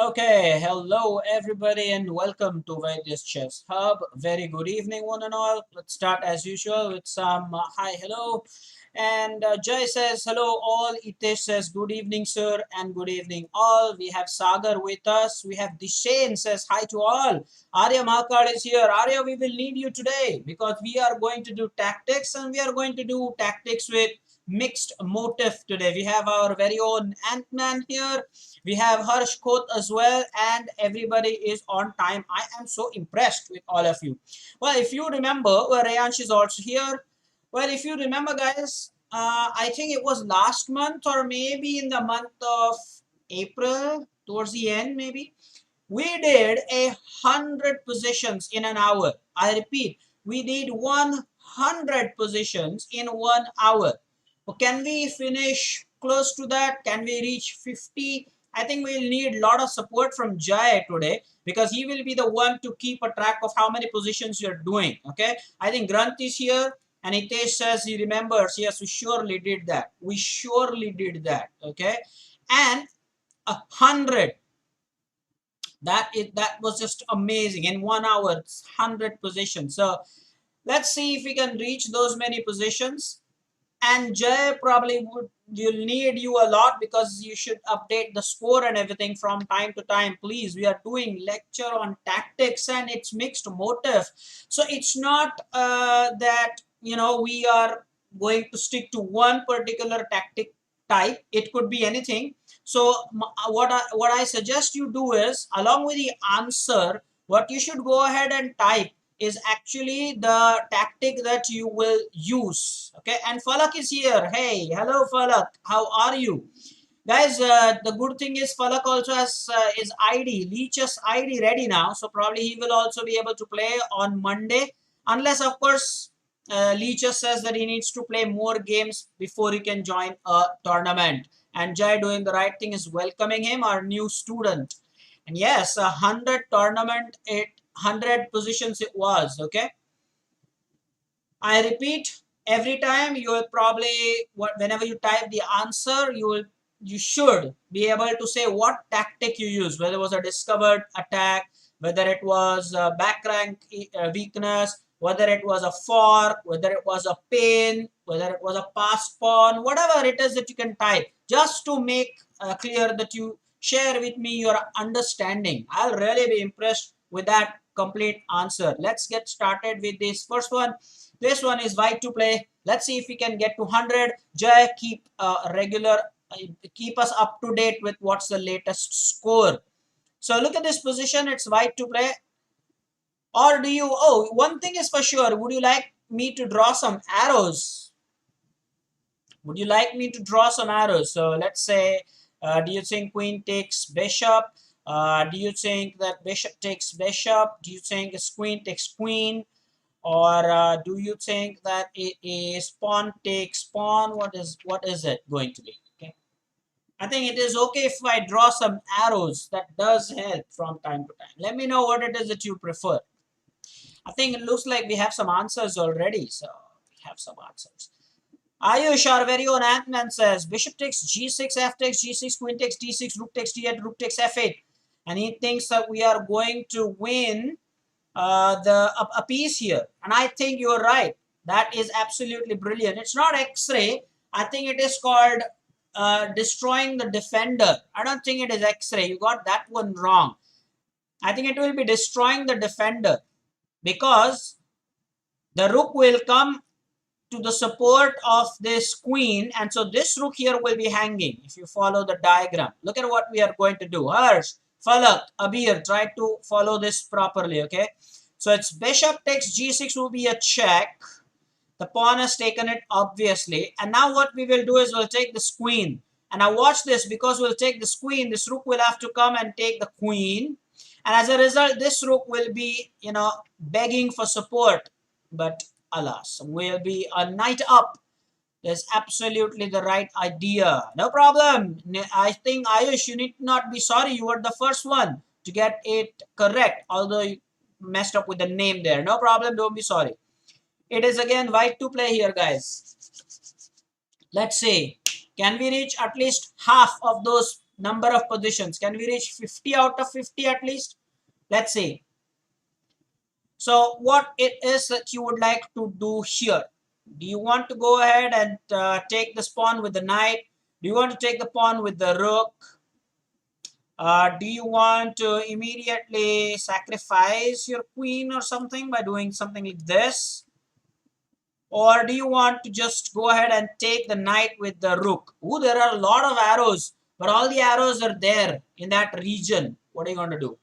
Okay, hello everybody and welcome to Vaidya's Chess Hub. Very good evening one and all. Let's start as usual with some hi, hello. And Jay says hello all. Itesh says good evening sir and good evening all. We have Sagar with us. We have Dishain says hi to all. Arya Mahakal is here. Arya, we will need you today because we are going to do tactics and we are going to do tactics with mixed motif today. We have our very own Ant-Man here. We have Harsh Khoth as well, and everybody is on time. I am so impressed with all of you. Well, if you remember, Rayansh is also here. Well, if you remember, guys, I think it was last month or maybe in the month of April, towards the end, maybe. We did 100 positions in an hour. I repeat, we did 100 positions in 1 hour. So can we finish close to that? Can we reach 50? I think we'll need a lot of support from Jai today because he will be the one to keep a track of how many positions you're doing. Okay. I think Grant is here and Hitesh says he remembers. Yes, we surely did that. We surely did that. Okay. And 100, that was just amazing. In 1 hour, 100 positions. So let's see if we can reach those many positions. And Jay probably will need you a lot because you should update the score and everything from time to time. Please, we are doing lecture on tactics and it's mixed motive. So it's not that we are going to stick to one particular tactic type. It could be anything. So what I suggest you do is, along with the answer, what you should go ahead and type is actually the tactic that you will use. Okay, and Falak is here. Hey, hello Falak, how are you guys? The good thing is Falak also has his ID, Leech's ID ready now, so probably he will also be able to play on Monday, unless of course Leech says that he needs to play more games before he can join a tournament. And Jai doing the right thing is welcoming him, our new student. And yes, 100 tournament, 100 positions it was. Okay, I repeat, every time you will probably, whenever you type the answer, you should be able to say what tactic you use, whether it was a discovered attack, whether it was a back rank weakness, whether it was a fork, whether it was a pin, whether it was a passed pawn, whatever it is that you can type, just to make clear that you share with me your understanding. I'll really be impressed with that complete answer. Let's get started with this first one. This one is white to play. Let's see if we can get to 100. Jay, keep us up to date with what's the latest score. So look at this position. It's white to play. Or do you, oh, one thing is for sure. Would you like me to draw some arrows? Would you like me to draw some arrows? So let's say, do you think queen takes bishop? Do you think that bishop takes bishop? Do you think queen takes queen? Or do you think that it is pawn takes pawn? What is it going to be? Okay, I think it is okay if I draw some arrows. That does help from time to time. Let me know what it is that you prefer. I think it looks like we have some answers already. So we have some answers. Ayush, our very own Ant-Man says bishop takes g6, f takes g6, queen takes d6, rook takes d8, rook takes f8, and he thinks that we are going to win a piece here. And I think you're right. That is absolutely brilliant. It's not X-ray. I think it is called destroying the defender. I don't think it is X-ray. You got that one wrong. I think it will be destroying the defender because the rook will come to the support of this queen, and so this rook here will be hanging. If you follow the diagram, look at what we are going to do. Harsh, Falak, Abir, try to follow this properly. Okay, so it's bishop takes g6 will be a check. The pawn has taken it, obviously, and now what we will do is we'll take this queen. And now watch this, because we'll take this queen, this rook will have to come and take the queen, and as a result this rook will be begging for support, but alas, will be a knight up. That's absolutely the right idea. No problem. I think Ayush, you need not be sorry. You were the first one to get it correct, although you messed up with the name there. No problem. Don't be sorry. It is again white to play here, guys. Let's see. Can we reach at least half of those number of positions. Can we reach 50 out of 50 at least? Let's see. So what it is that you would like to do here? Do you want to go ahead and take this pawn with the knight? Do you want to take the pawn with the rook? Do you want to immediately sacrifice your queen or something by doing something like this? Or do you want to just go ahead and take the knight with the rook? Ooh, there are a lot of arrows, but all the arrows are there in that region. What are you going to do?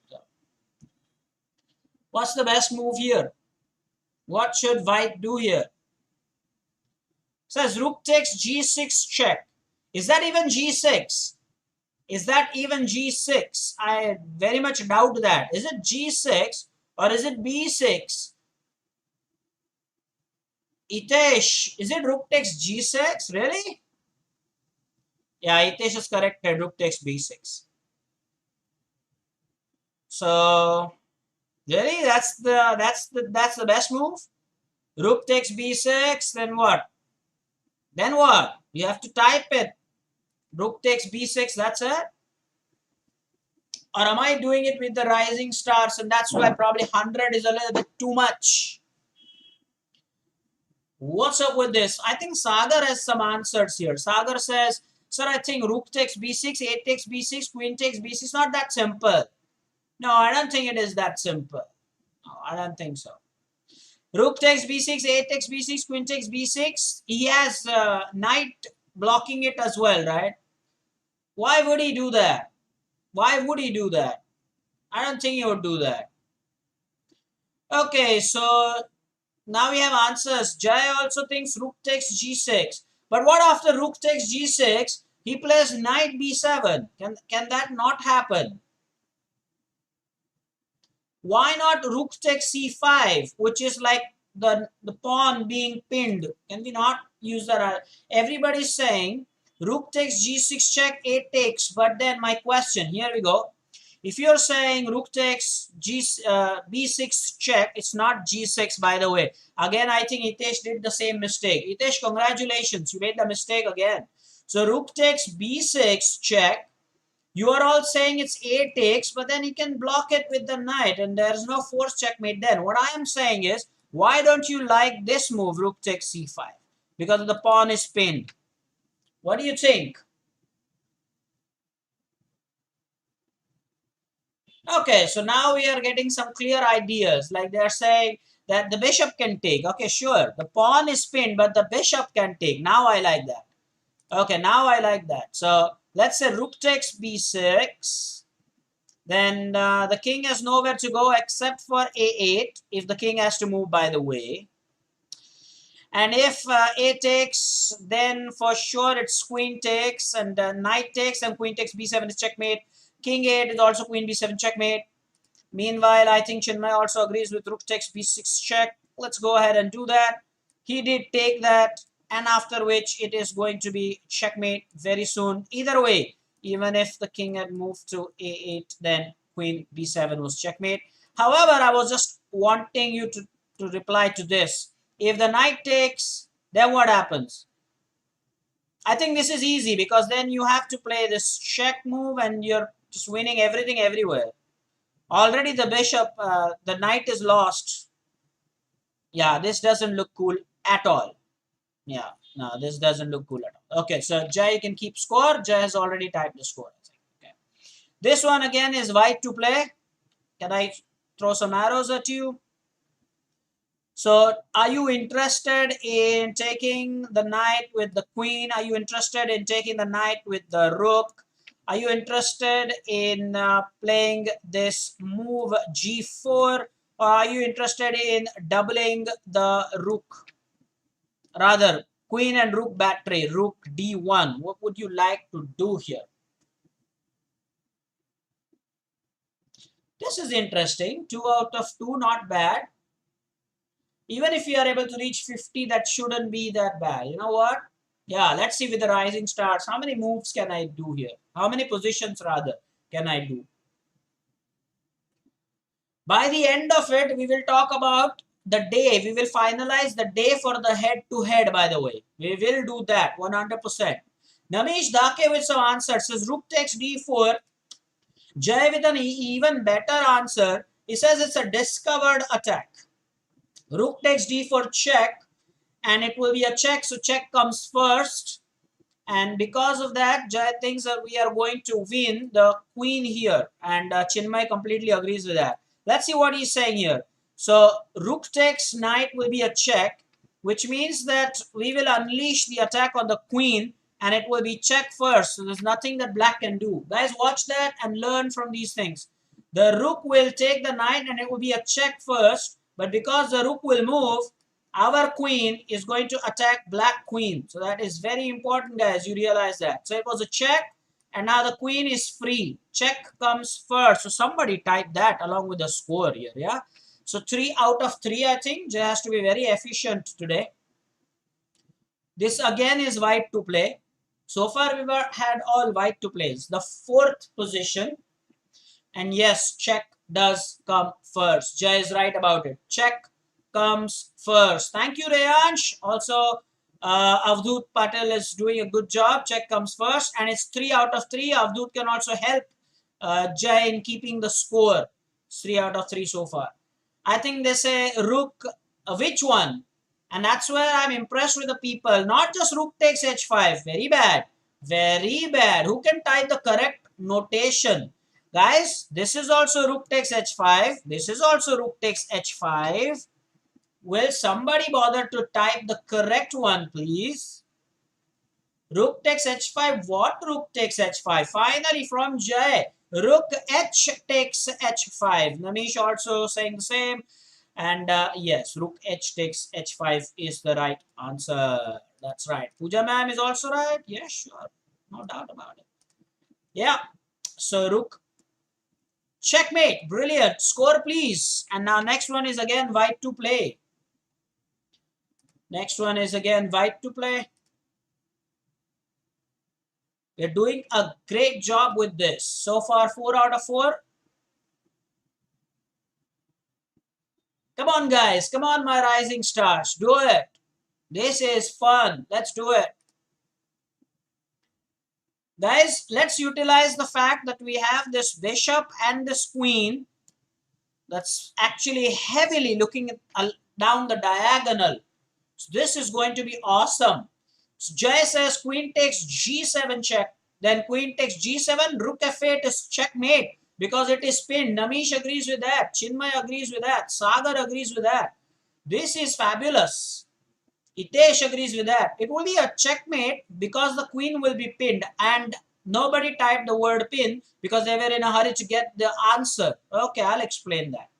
What's the best move here? What should white do here? Says rook takes g6 check. Is that even g6? Is that even g6? I very much doubt that. Is it g6 or is it b6? Itesh, is it rook takes g6? Really? Yeah, Itesh is corrected. Rook takes b6. So really, that's the best move. Rook takes b6. Then what? Then what? You have to type it. Rook takes b6. That's it. Or am I doing it with the rising stars? And that's why probably 100 is a little bit too much. What's up with this? I think Sagar has some answers here. Sagar says, sir, I think rook takes b6, 8 takes b6, queen takes b6. It's not that simple. No, I don't think it is that simple. No, I don't think so. Rook takes b6, 8 takes b6, queen takes b6. He has knight blocking it as well, right? Why would he do that? Why would he do that? I don't think he would do that. Okay, so now we have answers. Jai also thinks rook takes g6. But what after rook takes g6? He plays knight b7. Can that not happen? Why not rook takes c5, which is like the pawn being pinned? Can we not use that? Everybody's saying rook takes g6 check, 8 takes. But then my question, here we go. If you're saying rook takes b6 check, it's not g6, by the way. Again, I think Hitesh did the same mistake. Hitesh, congratulations. You made the mistake again. So rook takes b6 check. You are all saying it's a takes, but then he can block it with the knight and there's no force checkmate then. What I am saying is, why don't you like this move, rook takes c5? Because the pawn is pinned. What do you think? Okay, so now we are getting some clear ideas. Like they're saying that the bishop can take. Okay, sure. The pawn is pinned, but the bishop can take. Now I like that. Okay, now I like that. So let's say rook takes b6. Then the king has nowhere to go except for a8. If the king has to move, by the way. And if a takes, then for sure it's queen takes and knight takes and queen takes b7 is checkmate. King 8 is also queen b7 checkmate. Meanwhile, I think Chinmay also agrees with rook takes b6 check. Let's go ahead and do that. He did take that, and after which it is going to be checkmate very soon. Either way, even if the king had moved to a8, then queen b7 was checkmate. However, I was just wanting you to reply to this. If the knight takes, then what happens? I think this is easy because then you have to play this check move and you're just winning everything everywhere. Already the bishop, the knight is lost. Yeah, this doesn't look cool at all. Yeah, no, this doesn't look cool at all. Okay, so Jai can keep score. Jai has already typed the score. Okay. This one again is white to play. Can I throw some arrows at you? So are you interested in taking the knight with the queen? Are you interested in taking the knight with the rook? Are you interested in playing this move g4? Or are you interested in doubling the rook? Rather, queen and rook battery, rook d1. What would you like to do here? This is interesting. 2 out of 2, not bad. Even if you are able to reach 50, that shouldn't be that bad. You know what? Yeah, let's see with the rising stars. How many moves can I do here? How many positions rather can I do? By the end of it, we will talk about the day. We will finalize the day for the head-to-head, by the way. We will do that 100%. Namish Dake with some answers says rook takes d4. Jay with an even better answer. He says it's a discovered attack. Rook takes d4 check, and it will be a check, so check comes first. And because of that, Jay thinks that we are going to win the queen here. And Chinmay completely agrees with that. Let's see what he's saying here. So rook takes knight will be a check, which means that we will unleash the attack on the queen and it will be check first. So there's nothing that black can do. Guys, watch that and learn from these things. The rook will take the knight and it will be a check first. But because the rook will move, our queen is going to attack black queen. So that is very important, guys. You realize that. So it was a check and now the queen is free. Check comes first. So somebody type that along with the score here. Yeah. So 3 out of 3, I think. Jay has to be very efficient today. This again is white to play. So far we had all white to plays. The fourth position. And yes, check does come first. Jay is right about it. Check comes first. Thank you, Reyansh. Also, Avdut Patel is doing a good job. Check comes first. And it's 3 out of 3. Avdut can also help Jay in keeping the score. It's 3 out of 3 so far. I think they say rook, which one? And that's where I'm impressed with the people. Not just rook takes h5. Very bad. Very bad. Who can type the correct notation? Guys, this is also rook takes h5. This is also rook takes h5. Will somebody bother to type the correct one, please? Rook takes h5. What rook takes h5? Finally from Jay. Rook h takes h5. Namish also saying the same. And yes, rook h takes h5 is the right answer. That's right. Pooja ma'am is also right. Yes, sure. No doubt about it. Yeah. So rook checkmate. Brilliant. Score, please. And now next one is again white to play. Next one is again white to play. We're doing a great job with this. So far, 4 out of 4. Come on, guys. Come on, my rising stars. Do it. This is fun. Let's do it. Guys, let's utilize the fact that we have this bishop and this queen that's actually heavily looking down the diagonal. So this is going to be awesome. So Jay says queen takes g7 check. Then queen takes g7. Rook f8 is checkmate because it is pinned. Namish agrees with that. Chinmay agrees with that. Sagar agrees with that. This is fabulous. Hitesh agrees with that. It will be a checkmate because the queen will be pinned and nobody typed the word pin because they were in a hurry to get the answer. Okay, I'll explain that.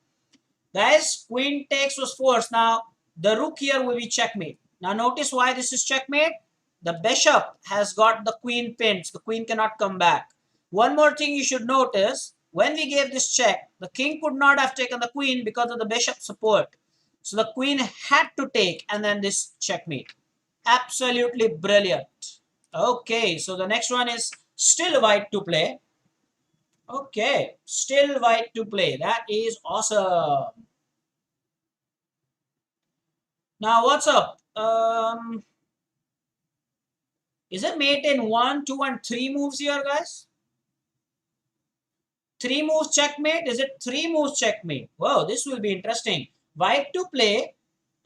Guys, queen takes was forced. Now, the rook here will be checkmate. Now, notice why this is checkmate. The bishop has got the queen pinned. So the queen cannot come back. One more thing you should notice. When we gave this check, the king could not have taken the queen because of the bishop support. So the queen had to take and then this checkmate. Absolutely brilliant. Okay, so the next one is still white to play. Okay, still white to play. That is awesome. Now what's up? Is it mate in 1, 2 and 3 moves here, guys? 3 moves checkmate? Is it 3 moves checkmate? Wow, this will be interesting. White to play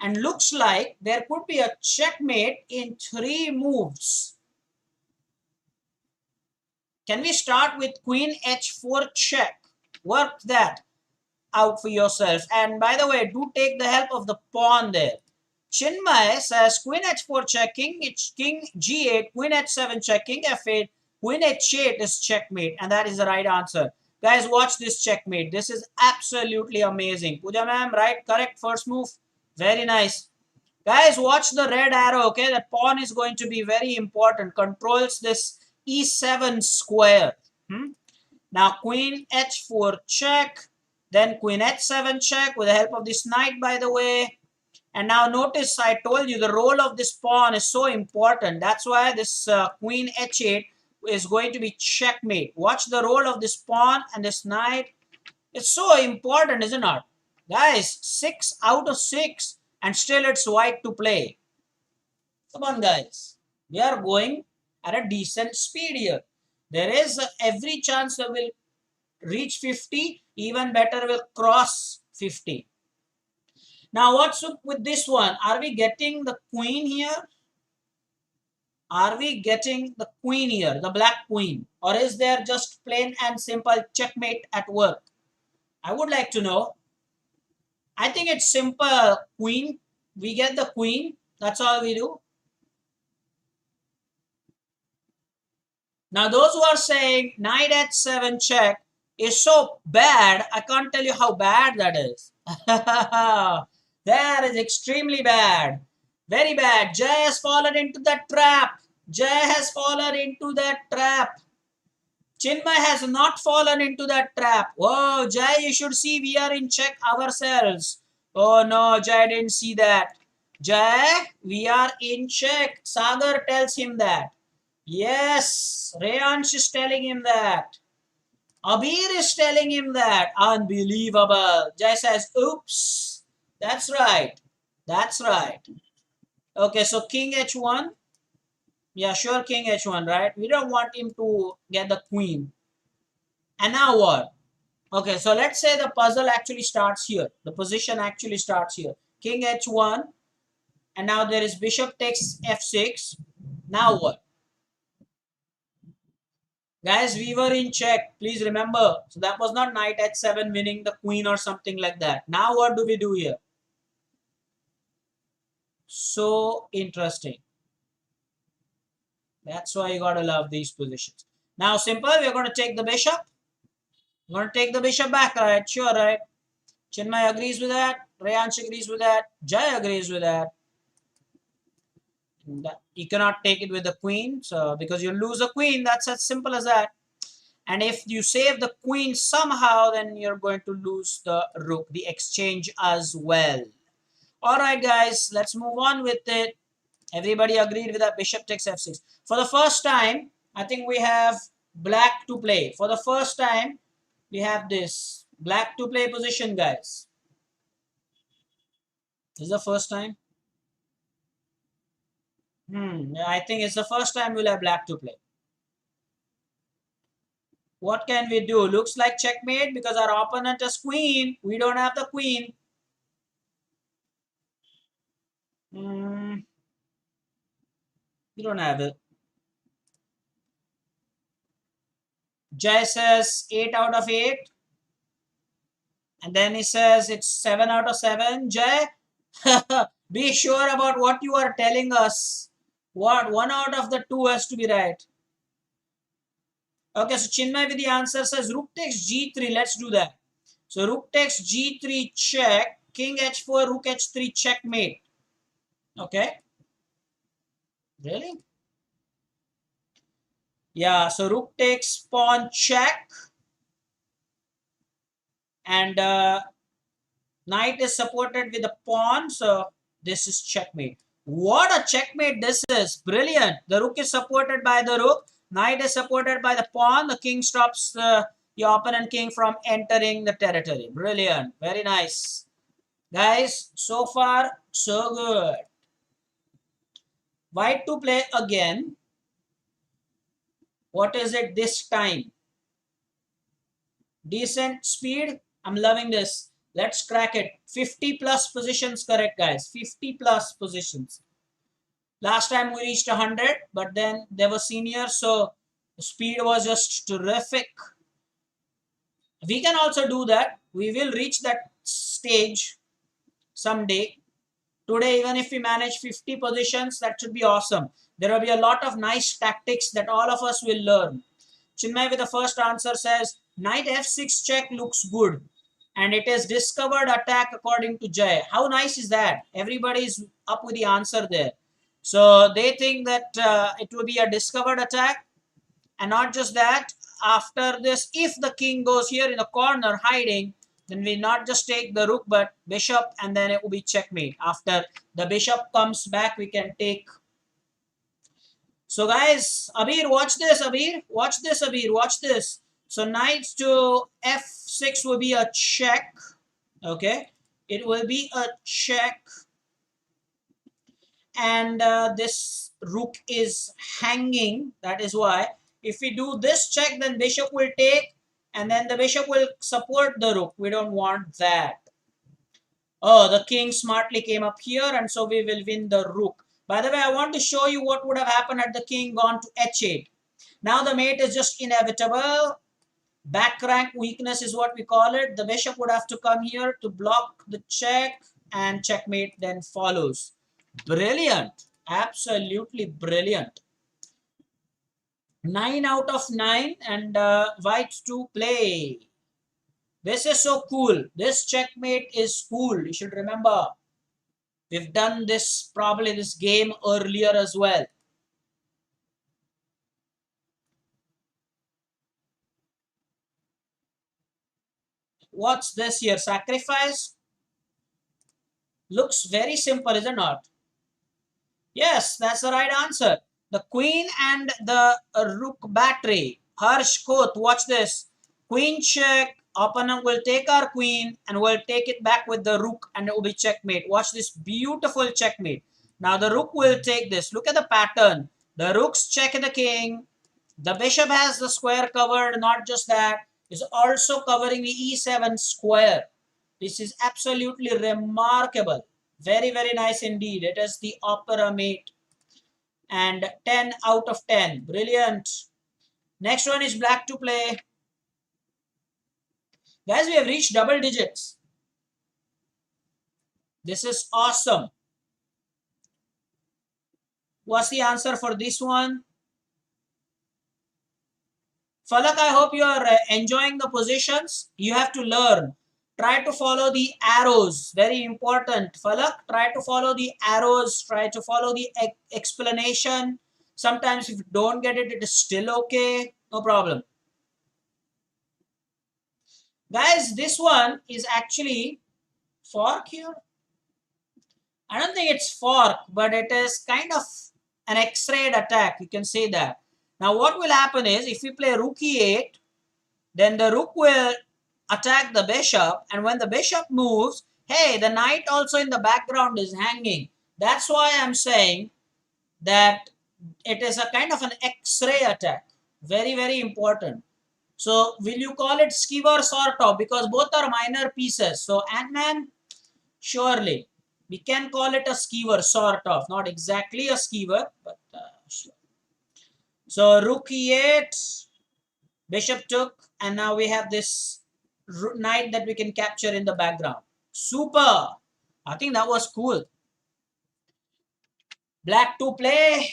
and looks like there could be a checkmate in 3 moves. Can we start with queen h4 check? Work that out for yourself. And by the way, do take the help of the pawn there. Chinmay says queen h4 checking, it's king g8, queen h7 checking, f8, queen h8 is checkmate. And that is the right answer. Guys, watch this checkmate. This is absolutely amazing. Pooja ma'am, right? Correct first move. Very nice. Guys, watch the red arrow, okay? That pawn is going to be very important. Controls this e7 square. Now, queen h4 check. Then queen h7 check with the help of this knight, by the way. And now notice I told you the role of this pawn is so important. That's why this queen h8 is going to be checkmate. Watch the role of this pawn and this knight. It's so important, isn't it? Guys, 6 out of 6 and still it's white to play. Come on, guys. We are going at a decent speed here. There is every chance that will reach 50, even better will cross 50. Now what's up with this one? Are we getting the queen here? Are we getting the queen here, the black queen? Or is there just plain and simple checkmate at work? I would like to know. I think it's simple. Queen. We get the queen. That's all we do. Now those who are saying knight h7 check is so bad, I can't tell you how bad that is. That is extremely bad. Very bad. Jay has fallen into that trap. Jay has fallen into that trap. Chinmay has not fallen into that trap. Oh, Jay, you should see we are in check ourselves. Oh no, Jay didn't see that. Jay, we are in check. Sagar tells him that. Yes, Rayansh is telling him that. Abir is telling him that. Unbelievable. Jay says, oops. That's right. That's right. Okay, so King H1. Yeah, sure, King H1, right? We don't want him to get the queen. And now what? Okay, so let's say the puzzle actually starts here. The position actually starts here. King H1. And now there is bishop takes F6. Now what? Guys, we were in check. Please remember. So that was not knight h7 winning the queen or something like that. Now what do we do here? So interesting. That's why you gotta love these positions. Now simple, we're gonna take the bishop. We're gonna take the bishop back, right? Sure, right? Chinmay agrees with that. Rayansh agrees with that. Jay agrees with that. You cannot take it with the queen. So because you lose a queen, that's as simple as that. And if you save the queen somehow, then you're going to lose the rook, the exchange as well. All right, guys, let's move on with it. Everybody agreed with that bishop takes f6. For the first time, I think we have black to play. For the first time, we have this black to play position, guys. This is the first time. I think it's the first time we'll have black to play. What can we do? Looks like checkmate because our opponent is queen. We don't have the queen. We don't have it. Jay says 8 out of 8. And then he says it's 7 out of 7. Jay, be sure about what you are telling us. What? 1 out of the 2 has to be right. Okay, so Chinmay with the answer says rook takes g3. Let's do that. So rook takes g3 check. King h4, rook h3 checkmate. Okay. Really? Yeah, so rook takes pawn check. And knight is supported with a pawn. So this is checkmate. What a checkmate this is. Brilliant. The rook is supported by the rook. Knight is supported by the pawn. The king stops your opponent king from entering the territory. Brilliant. Very nice. Guys, so far, so good. White to play again. What is it this time? Decent speed. I'm loving this. Let's crack it. 50 plus positions correct, guys. 50 plus positions. Last time we reached 100, but then there were seniors, so the speed was just terrific. We can also do that. We will reach that stage someday. Today, even if we manage 50 positions, that should be awesome. There will be a lot of nice tactics that all of us will learn. Chinmay with the first answer says, knight f6 check looks good. And it is discovered attack according to Jay. How nice is that? Everybody is up with the answer there. So they think that it will be a discovered attack. And not just that, after this, if the king goes here in the corner hiding, then we not just take the rook but bishop, and then it will be checkmate. After the bishop comes back, we can take. So guys, Abir, watch this, Abir. Watch this, Abir. Watch this. So knight to f6 will be a check. Okay. It will be a check. And this rook is hanging. That is why if we do this check, then bishop will take, and then the bishop will support the rook. We don't want that. Oh, the king smartly came up here, and so we will win the rook. By the way, I want to show you what would have happened had the king gone to h8. Now the mate is just inevitable. Back rank weakness is what we call it. The bishop would have to come here to block the check, and checkmate then follows. Brilliant. Absolutely brilliant. 9 out of 9, and white to play. This is so cool. This checkmate is cool. You should remember. We've done this, probably this game earlier as well. What's this here? Sacrifice? Looks very simple, is it not? Yes, that's the right answer. The queen and the rook battery. Harsh Koth, watch this. Queen check. Opponent will take our queen and will take it back with the rook, and it will be checkmate. Watch this beautiful checkmate. Now the rook will take this. Look at the pattern. The rook's check the king. The bishop has the square covered. Not just that, is also covering the e7 square. This is absolutely remarkable. Very, very nice indeed. It is the opera mate. And 10 out of 10. Brilliant. Next one is black to play. Guys, we have reached double digits. This is awesome. What's the answer for this one? Falak, I hope you are enjoying the positions. You have to learn. Try to follow the arrows. Very important. Falak, try to follow the arrows. Try to follow the explanation. Sometimes if you don't get it, it is still okay. No problem. Guys, this one is actually fork here. I don't think it's fork, but it is kind of an X-rayed attack. You can say that. Now what will happen is, if we play rook e8, then the rook will attack the bishop, and when the bishop moves, hey, the knight also in the background is hanging. That's why I'm saying that it is a kind of an X-ray attack. Very, very important. So will you call it skewer? Sort of, because both are minor pieces. So Ant-Man, surely. We can call it a skewer, sort of. Not exactly a skewer, but sure. So rook e8, bishop took, and now we have this knight that we can capture in the background. Super. I think that was cool. Black to play.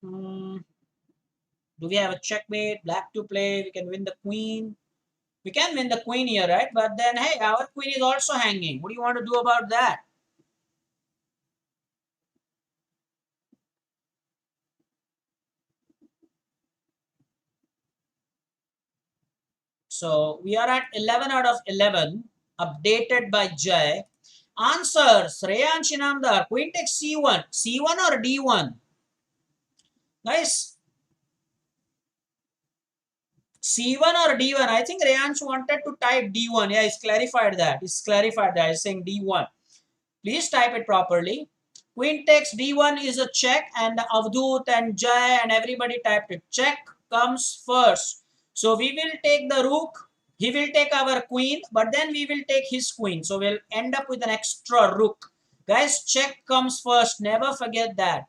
Do we have a checkmate? Black to play. We can win the queen. We can win the queen here, right? But then, hey, our queen is also hanging. What do you want to do about that? So we are at 11 out of 11, updated by Jay. Answers, Rehan Shinamdar, queen takes c1. c1 or d1? Guys, c1 or d1? I think Rehansh wanted to type d1. Yeah, he's clarified that. He's saying d1. Please type it properly. Queen takes d1 is a check, and Avdut and Jay and everybody typed it. Check comes first. So we will take the rook. He will take our queen, but then we will take his queen. So we'll end up with an extra rook. Guys, check comes first. Never forget that.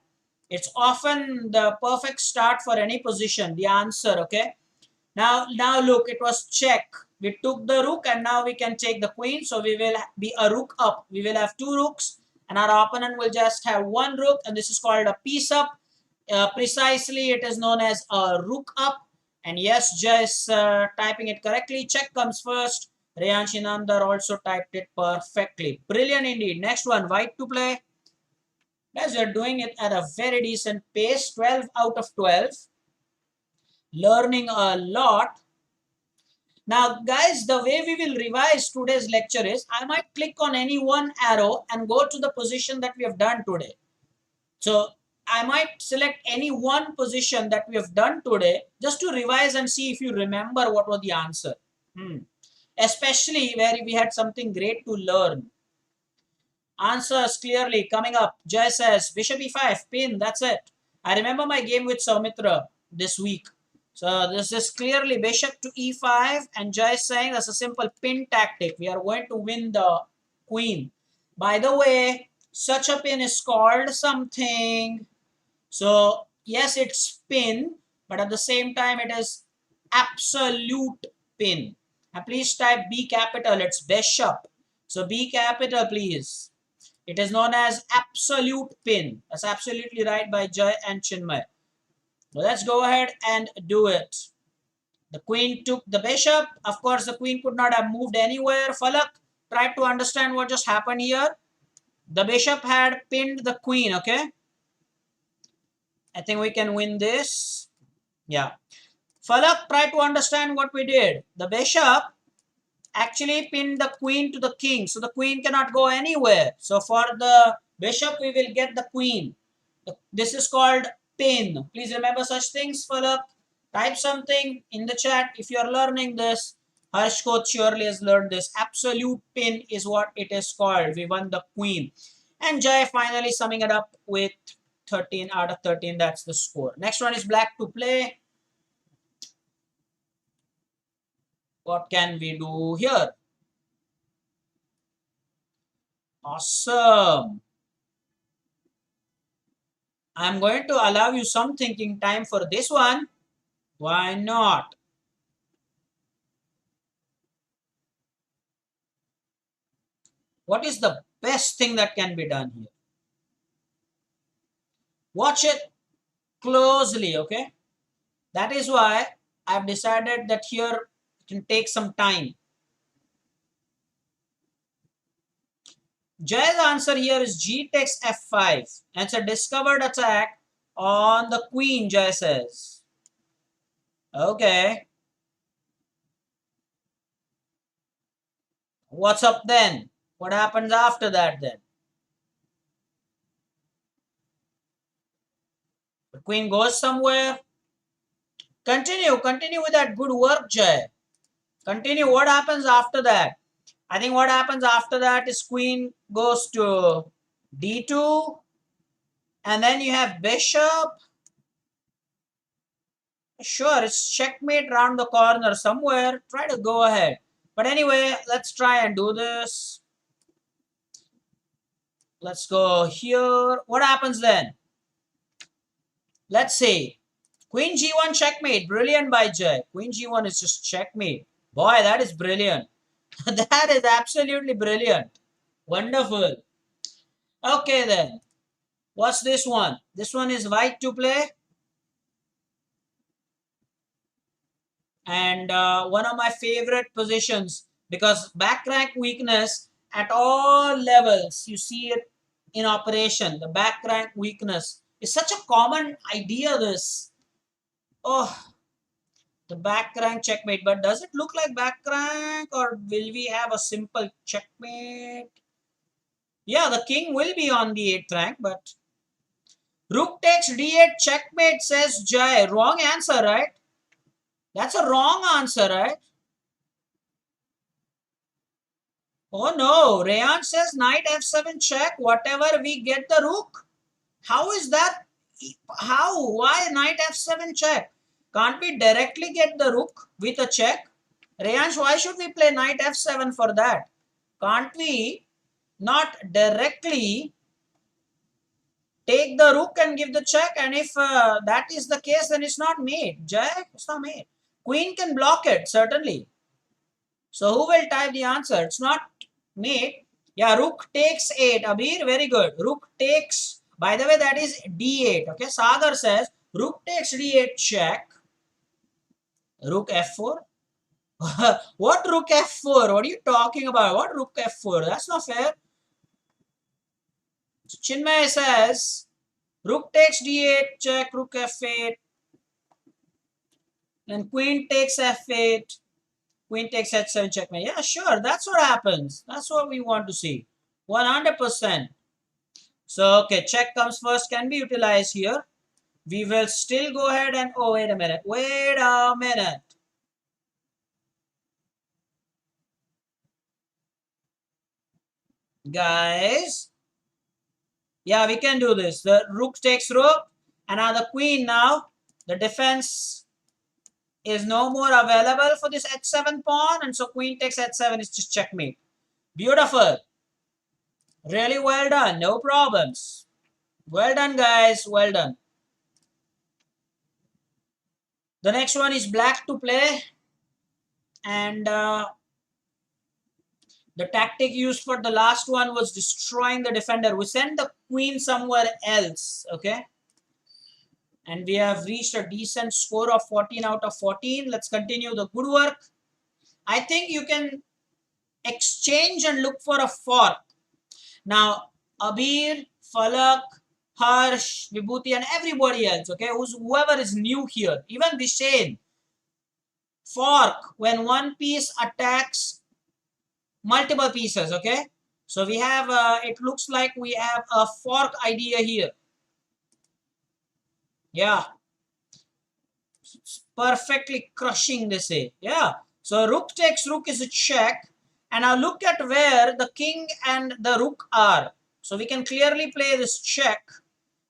It's often the perfect start for any position. The answer, okay? Now look, it was check. We took the rook, and now we can take the queen. So we will be a rook up. We will have two rooks, and our opponent will just have one rook, and this is called a piece up. Precisely, it is known as a rook up. And yes, just typing it correctly. Check comes first. Rehan Shinamdar also typed it perfectly. Brilliant indeed. Next one, white to play. Guys, we are doing it at a very decent pace. 12 out of 12. Learning a lot. Now, guys, the way we will revise today's lecture is, I might click on any one arrow and go to the position that we have done today. So I might select any one position that we have done today just to revise and see if you remember what was the answer. Especially where we had something great to learn. Answers clearly coming up. Jay says bishop e5, pin, that's it. I remember my game with Soumitra this week. So this is clearly bishop to e5 and Jay is saying that's a simple pin tactic. We are going to win the queen. By the way, such a pin is called something. So yes, it's pin, but at the same time it is absolute pin. And please type B capital, it's bishop. So B capital please. It is known as absolute pin. That's absolutely right by Jay and Chinmay. So let's go ahead and do it. The queen took the bishop. Of course, the queen could not have moved anywhere. Falak tried to understand what just happened here. The bishop had pinned the queen, okay? I think we can win this. Yeah. Falak tried to understand what we did. The bishop actually pinned the queen to the king. So the queen cannot go anywhere. So for the bishop, we will get the queen. This is called pin. Please remember such things, Falak. Type something in the chat if you are learning this. Harsh Coach surely has learned this. Absolute pin is what it is called. We won the queen. And Jay finally summing it up with 13 out of 13. That's the score. Next one is black to play. What can we do here? Awesome. I'm going to allow you some thinking time for this one. Why not? What is the best thing that can be done here? Watch it closely, okay? That is why I've decided that here it can take some time. Jay's answer here is G takes F5. And it's a discovered attack on the queen, Jay says. Okay. What's up then? What happens after that then? The queen goes somewhere. Continue with that good work, Jay. Continue. What happens after that? I think what happens after that is queen goes to D2. And then you have bishop. Sure, it's checkmate round the corner somewhere. Try to go ahead. But anyway, let's try and do this. Let's go here. What happens then? Let's see. Queen G1 checkmate. Brilliant by Jay. Queen G1 is just checkmate. Boy, that is brilliant. That is absolutely brilliant. Wonderful. Okay then. What's this one? This one is white to play. And one of my favorite positions because back rank weakness at all levels, you see it in operation. The back rank weakness is such a common idea, this. Oh, the back rank checkmate. But does it look like back rank or will we have a simple checkmate? Yeah, the king will be on the 8th rank, but rook takes d8 checkmate, says Jai. Wrong answer, right? That's a wrong answer, right? Oh no, Rayan says knight f7 check, whatever we get the rook. How is that? How? Why knight f7 check? Can't we directly get the rook with a check? Rayansh, why should we play knight f7 for that? Can't we not directly take the rook and give the check? And if that is the case, then it's not mate. Jack, it's not mate. Queen can block it, certainly. So who will type the answer? It's not mate. Yeah, rook takes 8. Abir, very good. Rook takes, by the way, that is d8. Okay, Sagar says, rook takes d8 check. Rook f4. What rook f4? What are you talking about? What rook f4? That's not fair. Chinmay says, rook takes d8 check, rook f8. Then queen takes f8. Queen takes h7 checkmate. Yeah, sure. That's what happens. That's what we want to see. 100%. So, okay, check comes first. Can be utilized here. We will still go ahead and... Oh, wait a minute. Wait a minute. Guys, yeah, we can do this. The rook takes rook, and now the queen now. The defense is no more available for this h7 pawn, and so queen takes h7 is just checkmate. Beautiful. Really well done. No problems. Well done, guys. Well done. The next one is black to play, and the tactic used for the last one was destroying the defender. We sent the queen somewhere else, okay? And we have reached a decent score of 14 out of 14. Let's continue the good work. I think you can exchange and look for a fork. Now, Abir, Falak, Harsh, Vibhuti, and everybody else, okay, whoever is new here, even Vishen, fork when one piece attacks multiple pieces, okay? So we have, it looks like we have a fork idea here. Yeah, it's perfectly crushing this A. Yeah, so rook takes rook is a check. And now look at where the king and the rook are. So we can clearly play this check,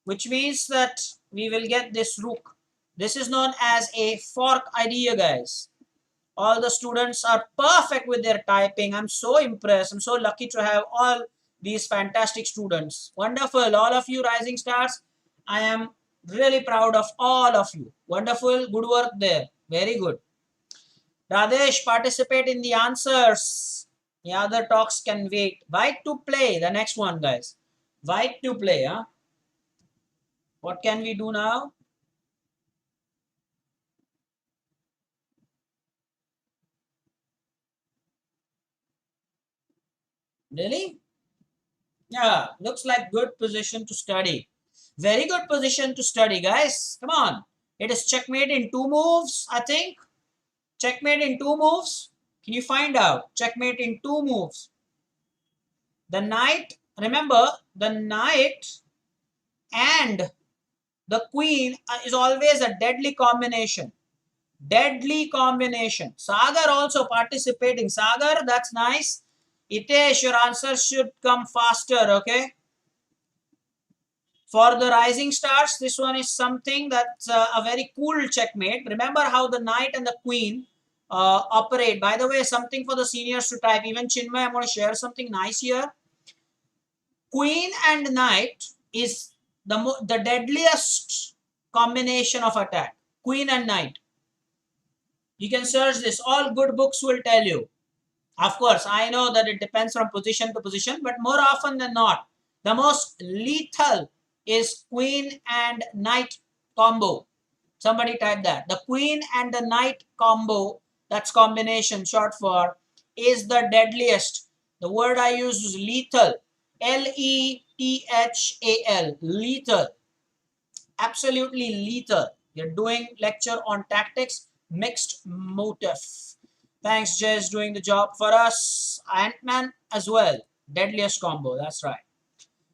which means that we will get this rook. This is known as a fork idea, guys. All the students are perfect with their typing. I'm so impressed. I'm so lucky to have all these fantastic students. Wonderful. All of you rising stars, I am really proud of all of you. Wonderful. Good work there. Very good. Radesh, participate in the answers. The other talks can wait. White to play. The next one, guys. White to play. Huh? What can we do now? Really? Yeah, looks like good position to study. Very good position to study, guys. Come on. It is checkmate in two moves, I think. Checkmate in two moves. Can you find out? Checkmate in two moves. The knight, remember, the knight and the queen is always a deadly combination. Deadly combination. Sagar also participating. Sagar, that's nice. Itesh, your answer should come faster, okay? For the rising stars, this one is something that's a very cool checkmate. Remember how the knight and the queen operate. By the way, something for the seniors to type. Even Chinmay, I'm going to share something nice here. Queen and knight is the deadliest combination of attack. Queen and knight. You can search this. All good books will tell you. Of course, I know that it depends from position to position, but more often than not, the most lethal is queen and knight combo. Somebody type that. The queen and the knight combo, that's combination short for, is the deadliest. The word I use is lethal. Lethal. Lethal. Absolutely lethal. You're doing lecture on tactics, mixed motif. Thanks, Jez, doing the job for us. Ant-Man as well. Deadliest combo, that's right.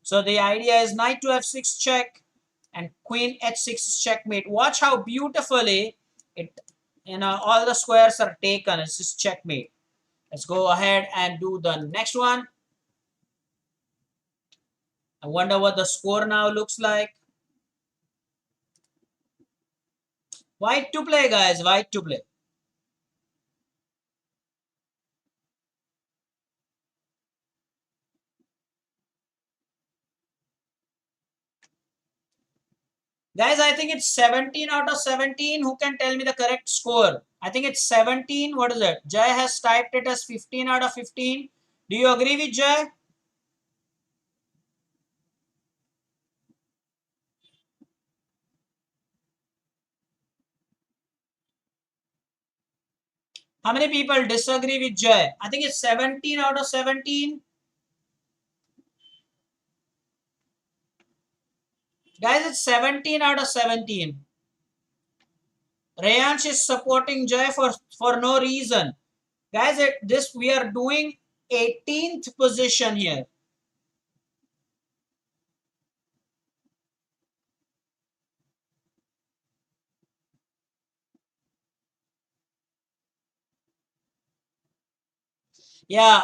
So the idea is knight to f6 check and queen h6 checkmate. Watch how beautifully it, all the squares are taken. It's just checkmate. Let's go ahead and do the next one. I wonder what the score now looks like. White to play, guys. White to play. Guys, I think it's 17 out of 17. Who can tell me the correct score? I think it's 17. What is it? Jay has typed it as 15 out of 15. Do you agree with Jay? How many people disagree with Jay? I think it's 17 out of 17. Guys, it's 17 out of 17. Rayansh is supporting Jay for no reason. Guys, this we are doing 18th position here. Yeah,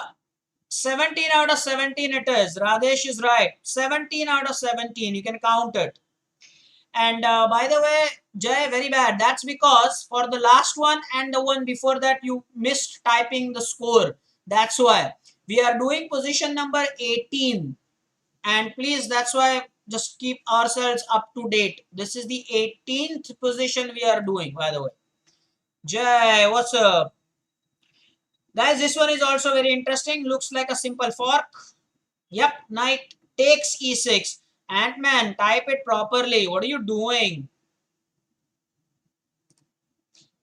17 out of 17 it is. Radesh is right. 17 out of 17. You can count it. And by the way, Jay, very bad. That's because for the last one and the one before that, you missed typing the score. That's why. We are doing position number 18. And please, that's why just keep ourselves up to date. This is the 18th position we are doing, by the way. Jay, what's up? Guys, this one is also very interesting. Looks like a simple fork. Yep, knight takes e6. Ant-Man, type it properly. What are you doing?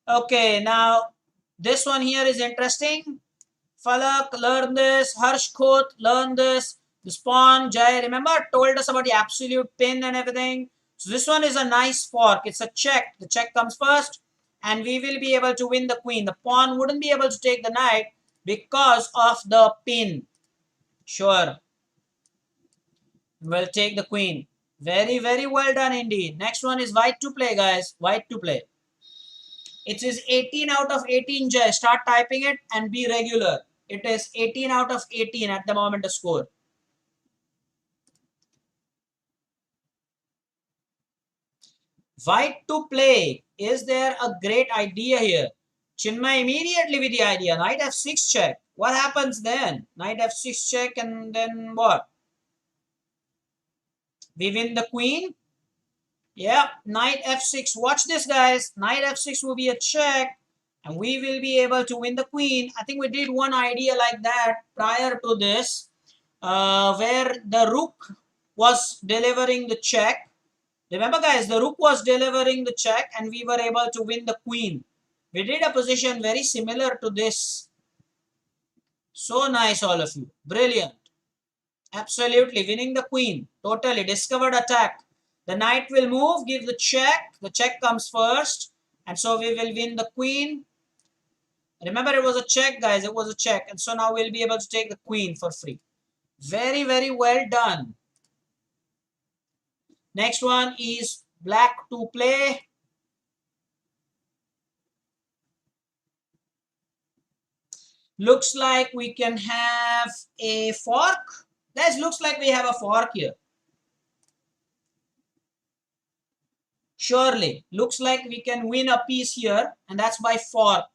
Okay, now this one here is interesting. Falak, learn this. Harsh Khot, learn this. The spawn, Jai, remember, told us about the absolute pin and everything. So this one is a nice fork. It's a check. The check comes first, and we will be able to win the queen. The pawn wouldn't be able to take the knight because of the pin. Sure. We'll take the queen. Very, very well done indeed. Next one is white to play, guys. White to play. It is 18 out of 18, Jay. Start typing it and be regular. It is 18 out of 18 at the moment the score. White to play. Is there a great idea here? Chinmay immediately with the idea. Knight f6 check. What happens then? Knight f6 check and then what? We win the queen. Yep, knight f6. Watch this, guys. Knight f6 will be a check. And we will be able to win the queen. I think we did one idea like that prior to this. Where the rook was delivering the check. Remember, guys, the rook was delivering the check and we were able to win the queen. We did a position very similar to this. So nice, all of you. Brilliant. Absolutely. Winning the queen. Totally. Discovered attack. The knight will move, give the check. The check comes first. And so we will win the queen. Remember, it was a check, guys. It was a check. And so now we'll be able to take the queen for free. Very, very well done. Next one is black to play. Looks like we can have a fork. Guys, looks like we have a fork here. Surely. Looks like we can win a piece here. And that's by fork.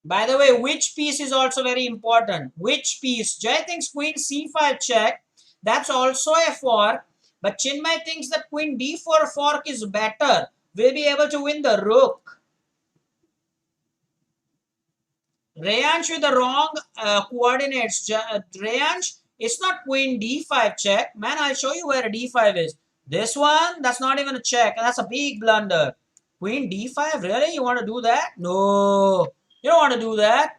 By the way, which piece is also very important. Which piece? Jay thinks queen c5 check. That's also a fork. But Chinmay thinks that queen d4 fork is better. We'll be able to win the rook. Rayansh with the wrong coordinates. Rayansh, it's not queen d5 check. Man, I'll show you where a d5 is. This one, that's not even a check. That's a big blunder. Queen d5, really? You want to do that? No. You don't want to do that.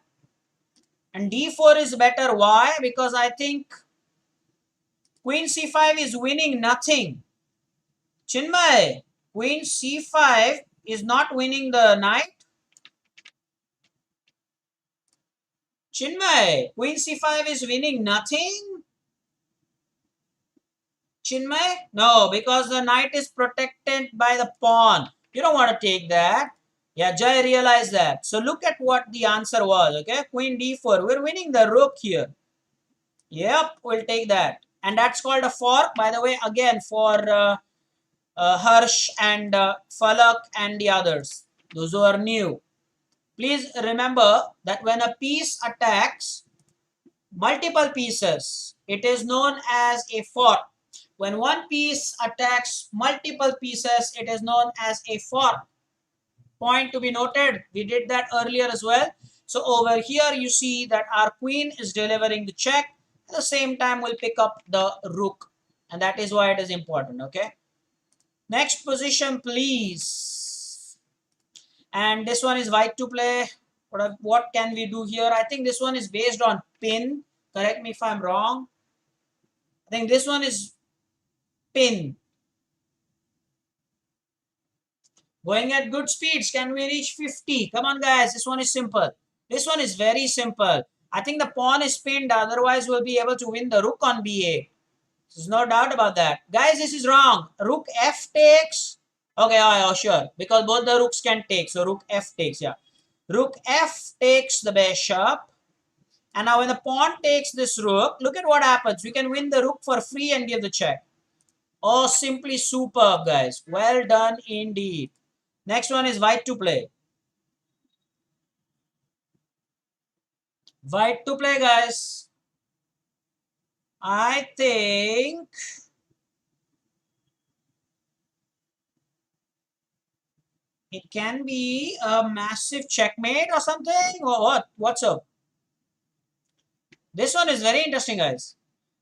And d4 is better. Why? Because I think queen c5 is winning nothing. Chinmay, queen c5 is not winning the knight. Chinmay, queen c5 is winning nothing. Chinmay? No, because the knight is protected by the pawn. You don't want to take that. Yeah, Jai realized that. So look at what the answer was, okay? Queen d4. We're winning the rook here. Yep, we'll take that. And that's called a fork, by the way, again, for Harsh and Falak and the others. Those who are new. Please remember that when a piece attacks multiple pieces, it is known as a fork. When one piece attacks multiple pieces, it is known as a fork. Point to be noted. We did that earlier as well. So over here, you see that our queen is delivering the check. At the same time, we'll pick up the rook. And that is why it is important, okay? Next position, please. And this one is white to play. What can we do here? I think this one is based on pin. Correct me if I'm wrong. I think this one is pin. Going at good speeds. Can we reach 50? Come on, guys. This one is simple. This one is very simple. I think the pawn is pinned. Otherwise, we'll be able to win the rook on b8. There's no doubt about that. Guys, this is wrong. Rook f takes. Okay, oh, sure. Because both the rooks can take. So rook f takes, yeah. Rook F takes the bishop. And now when the pawn takes this rook, look at what happens. We can win the rook for free and give the check. Oh, simply superb, guys. Well done indeed. Next one is white to play. White to play, guys. I think it can be a massive checkmate or something. Or what? What's up? This one is very interesting, guys.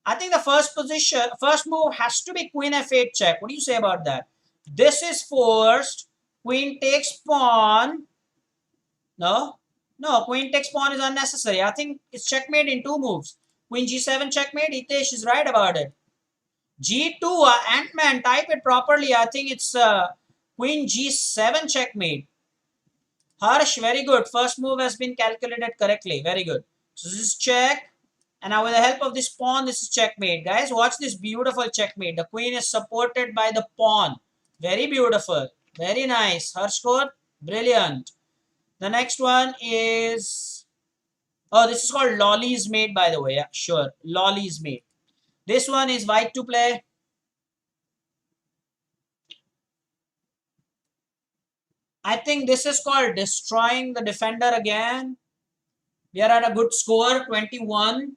I think the first move has to be queen f8 check. What do you say about that? This is forced. Queen takes pawn. No, no, queen takes pawn is unnecessary. I think it's checkmate in two moves. Queen g7 checkmate. Hitesh is right about it. G2, Ant-Man, type it properly. I think it's queen g7 checkmate. Harsh, very good. First move has been calculated correctly. Very good. So this is check. And now with the help of this pawn, this is checkmate. Guys, watch this beautiful checkmate. The queen is supported by the pawn. Very beautiful. Very nice. Harsh score, brilliant. The next one is... Oh, this is called Lolly's mate, by the way. Yeah, sure. Lolly's mate. This one is white to play. I think this is called destroying the defender again. We are at a good score, 21.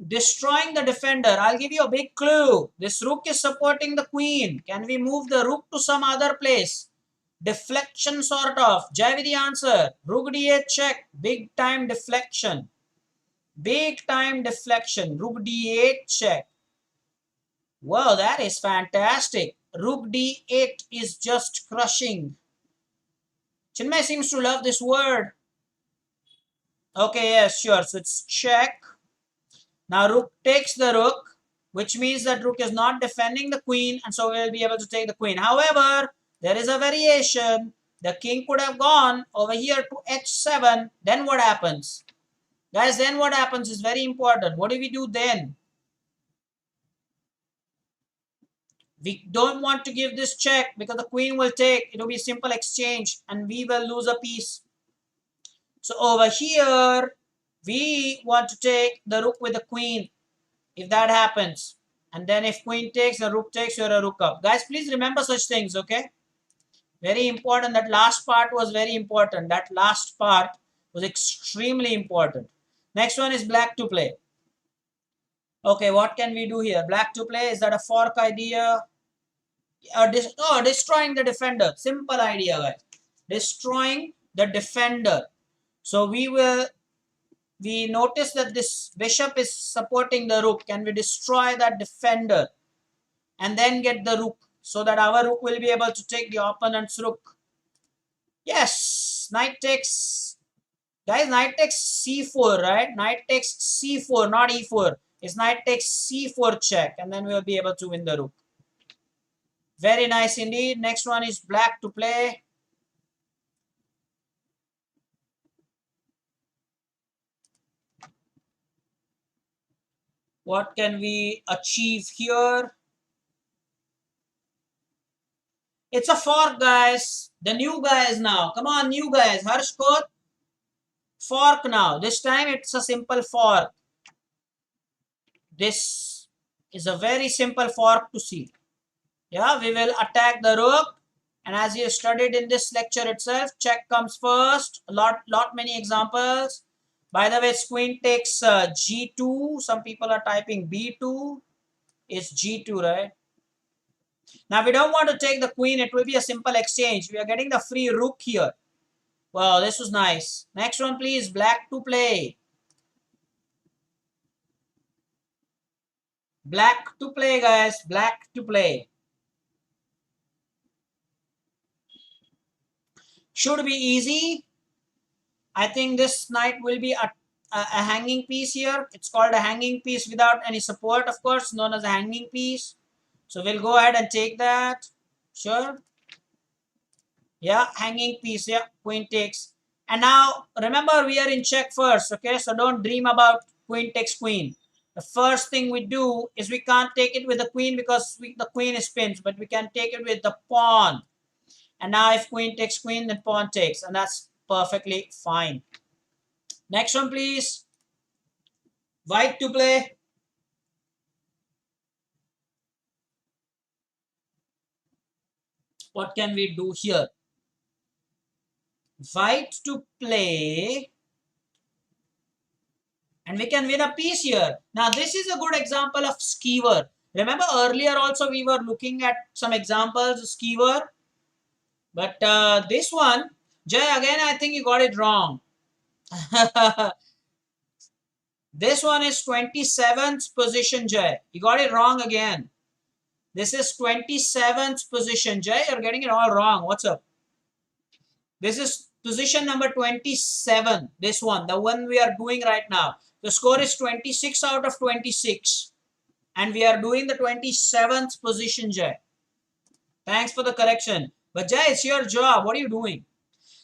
Destroying the defender. I'll give you a big clue. This rook is supporting the queen. Can we move the rook to some other place? Deflection sort of. Jai with the answer. Rook d8 check. Big time deflection. Big time deflection. Rook d8 check. Wow, that is fantastic. Rook d8 is just crushing. Chinmay seems to love this word. Okay, yes, sure. So it's check. Now rook takes the rook, which means that rook is not defending the queen, and so we'll be able to take the queen. However, there is a variation. The king could have gone over here to h7. Then what happens? Guys, then what happens is very important. What do we do then? We don't want to give this check because the queen will take. It will be a simple exchange and we will lose a piece. So over here, we want to take the rook with the queen if that happens. And then if queen takes, the rook takes, you're a rook up. Guys, please remember such things, okay? Very important. That last part was very important. That last part was extremely important. Next one is black to play. Okay, what can we do here? Black to play, is that a fork idea? Destroying the defender. Simple idea, guys. Destroying the defender. So we notice that this bishop is supporting the rook. Can we destroy that defender and then get the rook so that our rook will be able to take the opponent's rook? Yes, knight takes. Guys, knight takes c4, right? Knight takes c4, not e4. It's knight takes c4 check, and then we'll be able to win the rook. Very nice indeed. Next one is black to play. What can we achieve here? It's a fork, guys. The new guys now. Come on, new guys. Harsh Kot. Fork now. This time it's a simple fork. This is a very simple fork to see. Yeah, we will attack the rook. And as you studied in this lecture itself, check comes first. Lot many examples. By the way, queen takes g2. Some people are typing b2. It's g2, right? Now, we don't want to take the queen. It will be a simple exchange. We are getting the free rook here. Wow, this was nice. Next one, please. Black to play. Black to play, guys. Black to play. Should be easy. I think this knight will be a hanging piece here. It's called a hanging piece without any support, of course, known as a hanging piece. So we'll go ahead and take that. Sure. Yeah, hanging piece. Yeah, queen takes. And now, remember, we are in check first, okay? So don't dream about queen takes queen. The first thing we do is we can't take it with the queen because the queen is pinned, but we can take it with the pawn. And now if queen takes queen, then pawn takes, and that's perfectly fine. Next one, please. White to play. What can we do here? White to play, and we can win a piece here. Now this is a good example of skewer. Remember earlier also we were looking at some examples of skewer, but this one, Jay, again I think you got it wrong. This one is 27th position, Jay. You got it wrong again. This is 27th position, Jay. You're getting it all wrong. What's up? This is position number 27. This one, the one we are doing right now. The score is 26 out of 26. And we are doing the 27th position, Jay. Thanks for the correction. But Jay, it's your job. What are you doing?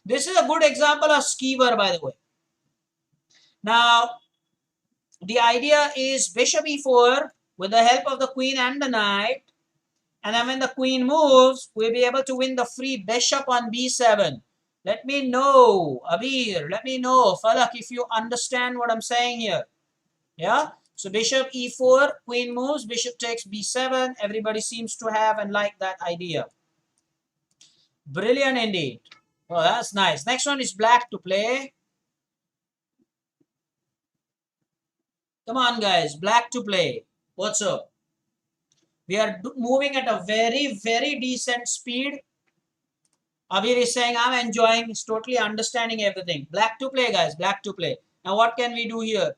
This is a good example of skewer, by the way. Now, the idea is bishop e4 with the help of the queen and the knight. And then when the queen moves, we'll be able to win the free bishop on b7. Let me know, Abir, let me know, Falak, if you understand what I'm saying here. Yeah? So bishop e4, queen moves, bishop takes b7. Everybody seems to have and like that idea. Brilliant indeed. Oh, that's nice. Next one is black to play. Come on, guys. Black to play. What's up? We are moving at a very, very decent speed. Abir is saying, I'm enjoying, he's totally understanding everything. Black to play, guys. Black to play. Now, what can we do here?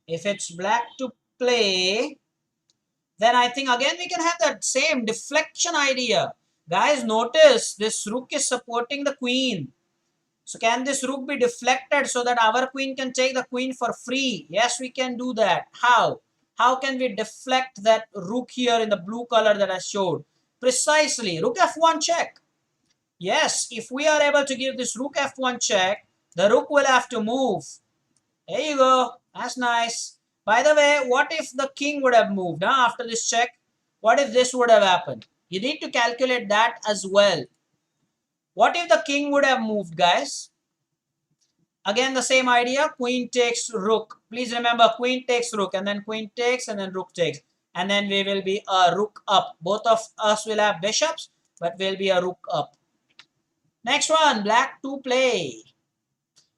If it's black to play, then I think again we can have that same deflection idea. Guys, notice this rook is supporting the queen. So can this rook be deflected so that our queen can take the queen for free? Yes, we can do that. How? How can we deflect that rook here in the blue color that I showed? Precisely, rook f1 check. Yes, if we are able to give this rook f1 check, the rook will have to move. There you go. That's nice. By the way, what if the king would have moved after this check? What if this would have happened? You need to calculate that as well. What if the king would have moved, guys? Again, the same idea. Queen takes rook. Please remember, queen takes rook, and then queen takes, and then rook takes. And then we will be a rook up. Both of us will have bishops, but we'll be a rook up. Next one, black to play.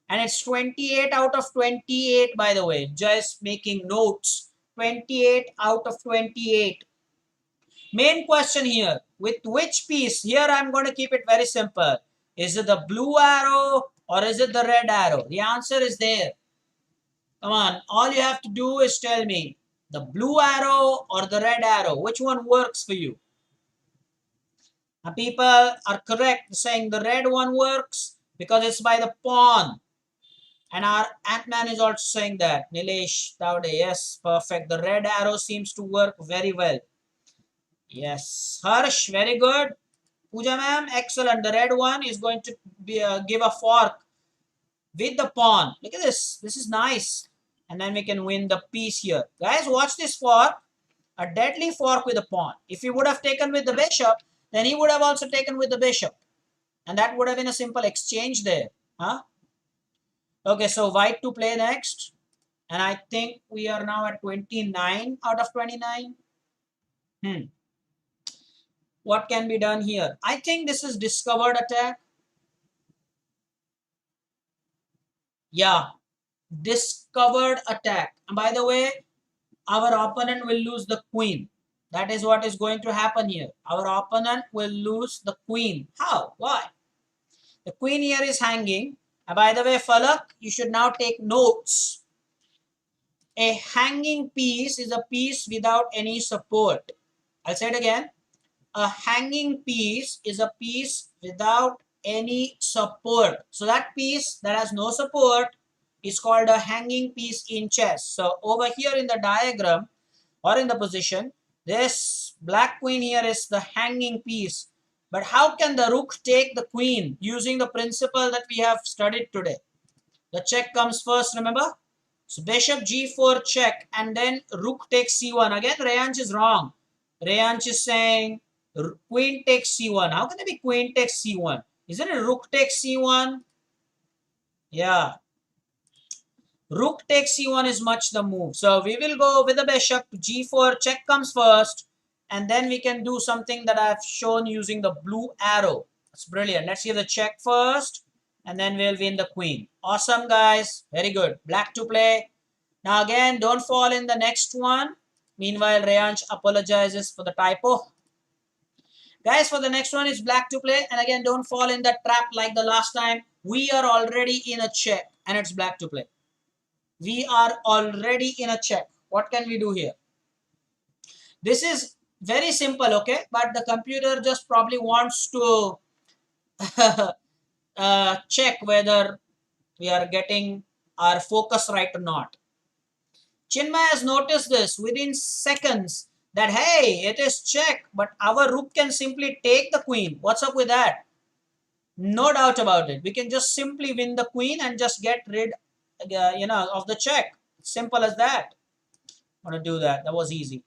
And it's 28 out of 28, by the way. Just making notes. 28 out of 28. Main question here, with which piece? Here I'm going to keep it very simple. Is it the blue arrow or is it the red arrow? The answer is there. Come on, all you have to do is tell me the blue arrow or the red arrow. Which one works for you? Now, people are correct saying the red one works because it's by the pawn. And our Ant-Man is also saying that. Nilesh Taude, yes, perfect. The red arrow seems to work very well. Yes. Harsh, very good. Pooja ma'am, excellent. The red one is going to be, give a fork with the pawn. Look at this. This is nice. And then we can win the piece here. Guys, watch this fork. A deadly fork with a pawn. If he would have taken with the bishop, then he would have also taken with the bishop. And that would have been a simple exchange there. Huh? Okay, so white to play next. And I think we are now at 29 out of 29. What can be done here? I think this is discovered attack. Yeah, discovered attack. And by the way, our opponent will lose the queen. That is what is going to happen here. Our opponent will lose the queen. How? Why? The queen here is hanging. And by the way, Falak, you should now take notes. A hanging piece is a piece without any support. I'll say it again. A hanging piece is a piece without any support. So that piece that has no support is called a hanging piece in chess. So over here in the diagram or in the position, this black queen here is the hanging piece. But how can the rook take the queen using the principle that we have studied today? The check comes first, remember? So bishop g4 check and then rook takes c1. Again, Rayanch is wrong. Rayanch is saying Queen takes c1. How can it be queen takes c1? Isn't it rook takes c1? Yeah. Rook takes c1 is much the move. So we will go with the bishop to g4. Check comes first. And then we can do something that I've shown using the blue arrow. That's brilliant. Let's give the check first. And then we'll win the queen. Awesome, guys. Very good. Black to play. Now again, don't fall in the next one. Meanwhile, Rayansh apologizes for the typo. Guys, for the next one is black to play. And again, don't fall in that trap like the last time. We are already in a check and it's black to play. We are already in a check. What can we do here? This is very simple, okay? But the computer just probably wants to check whether we are getting our focus right or not. Chinmay has noticed this within seconds that, hey, it is check, but our rook can simply take the queen. What's up with that? No doubt about it. We can just simply win the queen and just get rid of the check. Simple as that. I'm going to do that. That was easy.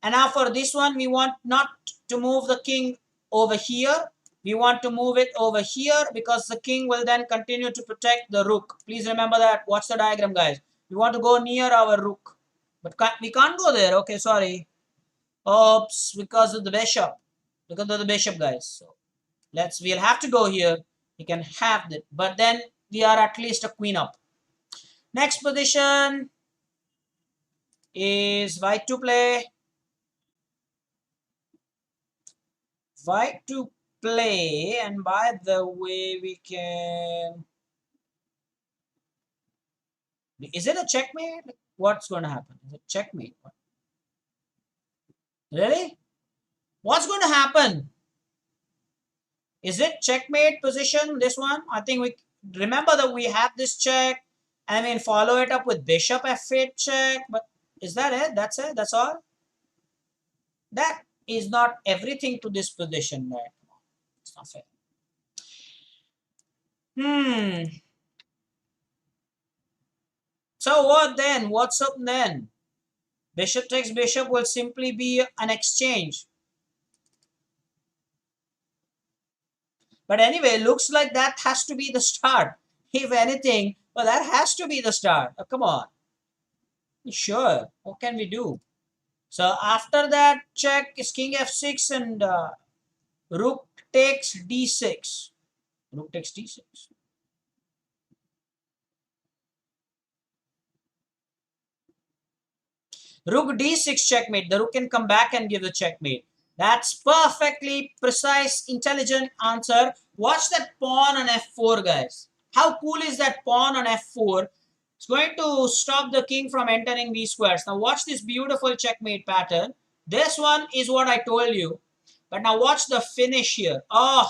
And now for this one, we want not to move the king over here. We want to move it over here because the king will then continue to protect the rook. Please remember that. Watch the diagram, guys. We want to go near our rook. But we can't go there. Okay, sorry. Oops, because of the bishop. Because of the bishop, guys. So we'll have to go here. We can have that. But then we are at least a queen up. Next position is white to play. White to play, and by the way, we can. Is it a checkmate? What's going to happen? Is it checkmate? Really? What's going to happen? Is it checkmate position? This one? I think we remember that we have this check. I mean, follow it up with bishop f8 check. But is that it? That's it? That's all? That is not everything to this position, right? It's not fair. So what then? What's up then? Bishop takes bishop will simply be an exchange. But anyway, looks like that has to be the start. If anything, well, that has to be the start. Oh, come on. Sure. What can we do? So after that check is king f6 and rook takes d6. Rook takes d6. Rook d6 checkmate. The rook can come back and give the checkmate. That's perfectly precise, intelligent answer. Watch that pawn on f4, guys. How cool is that pawn on f4? It's going to stop the king from entering these squares. Now watch this beautiful checkmate pattern. This one is what I told you. But now watch the finish here. Oh,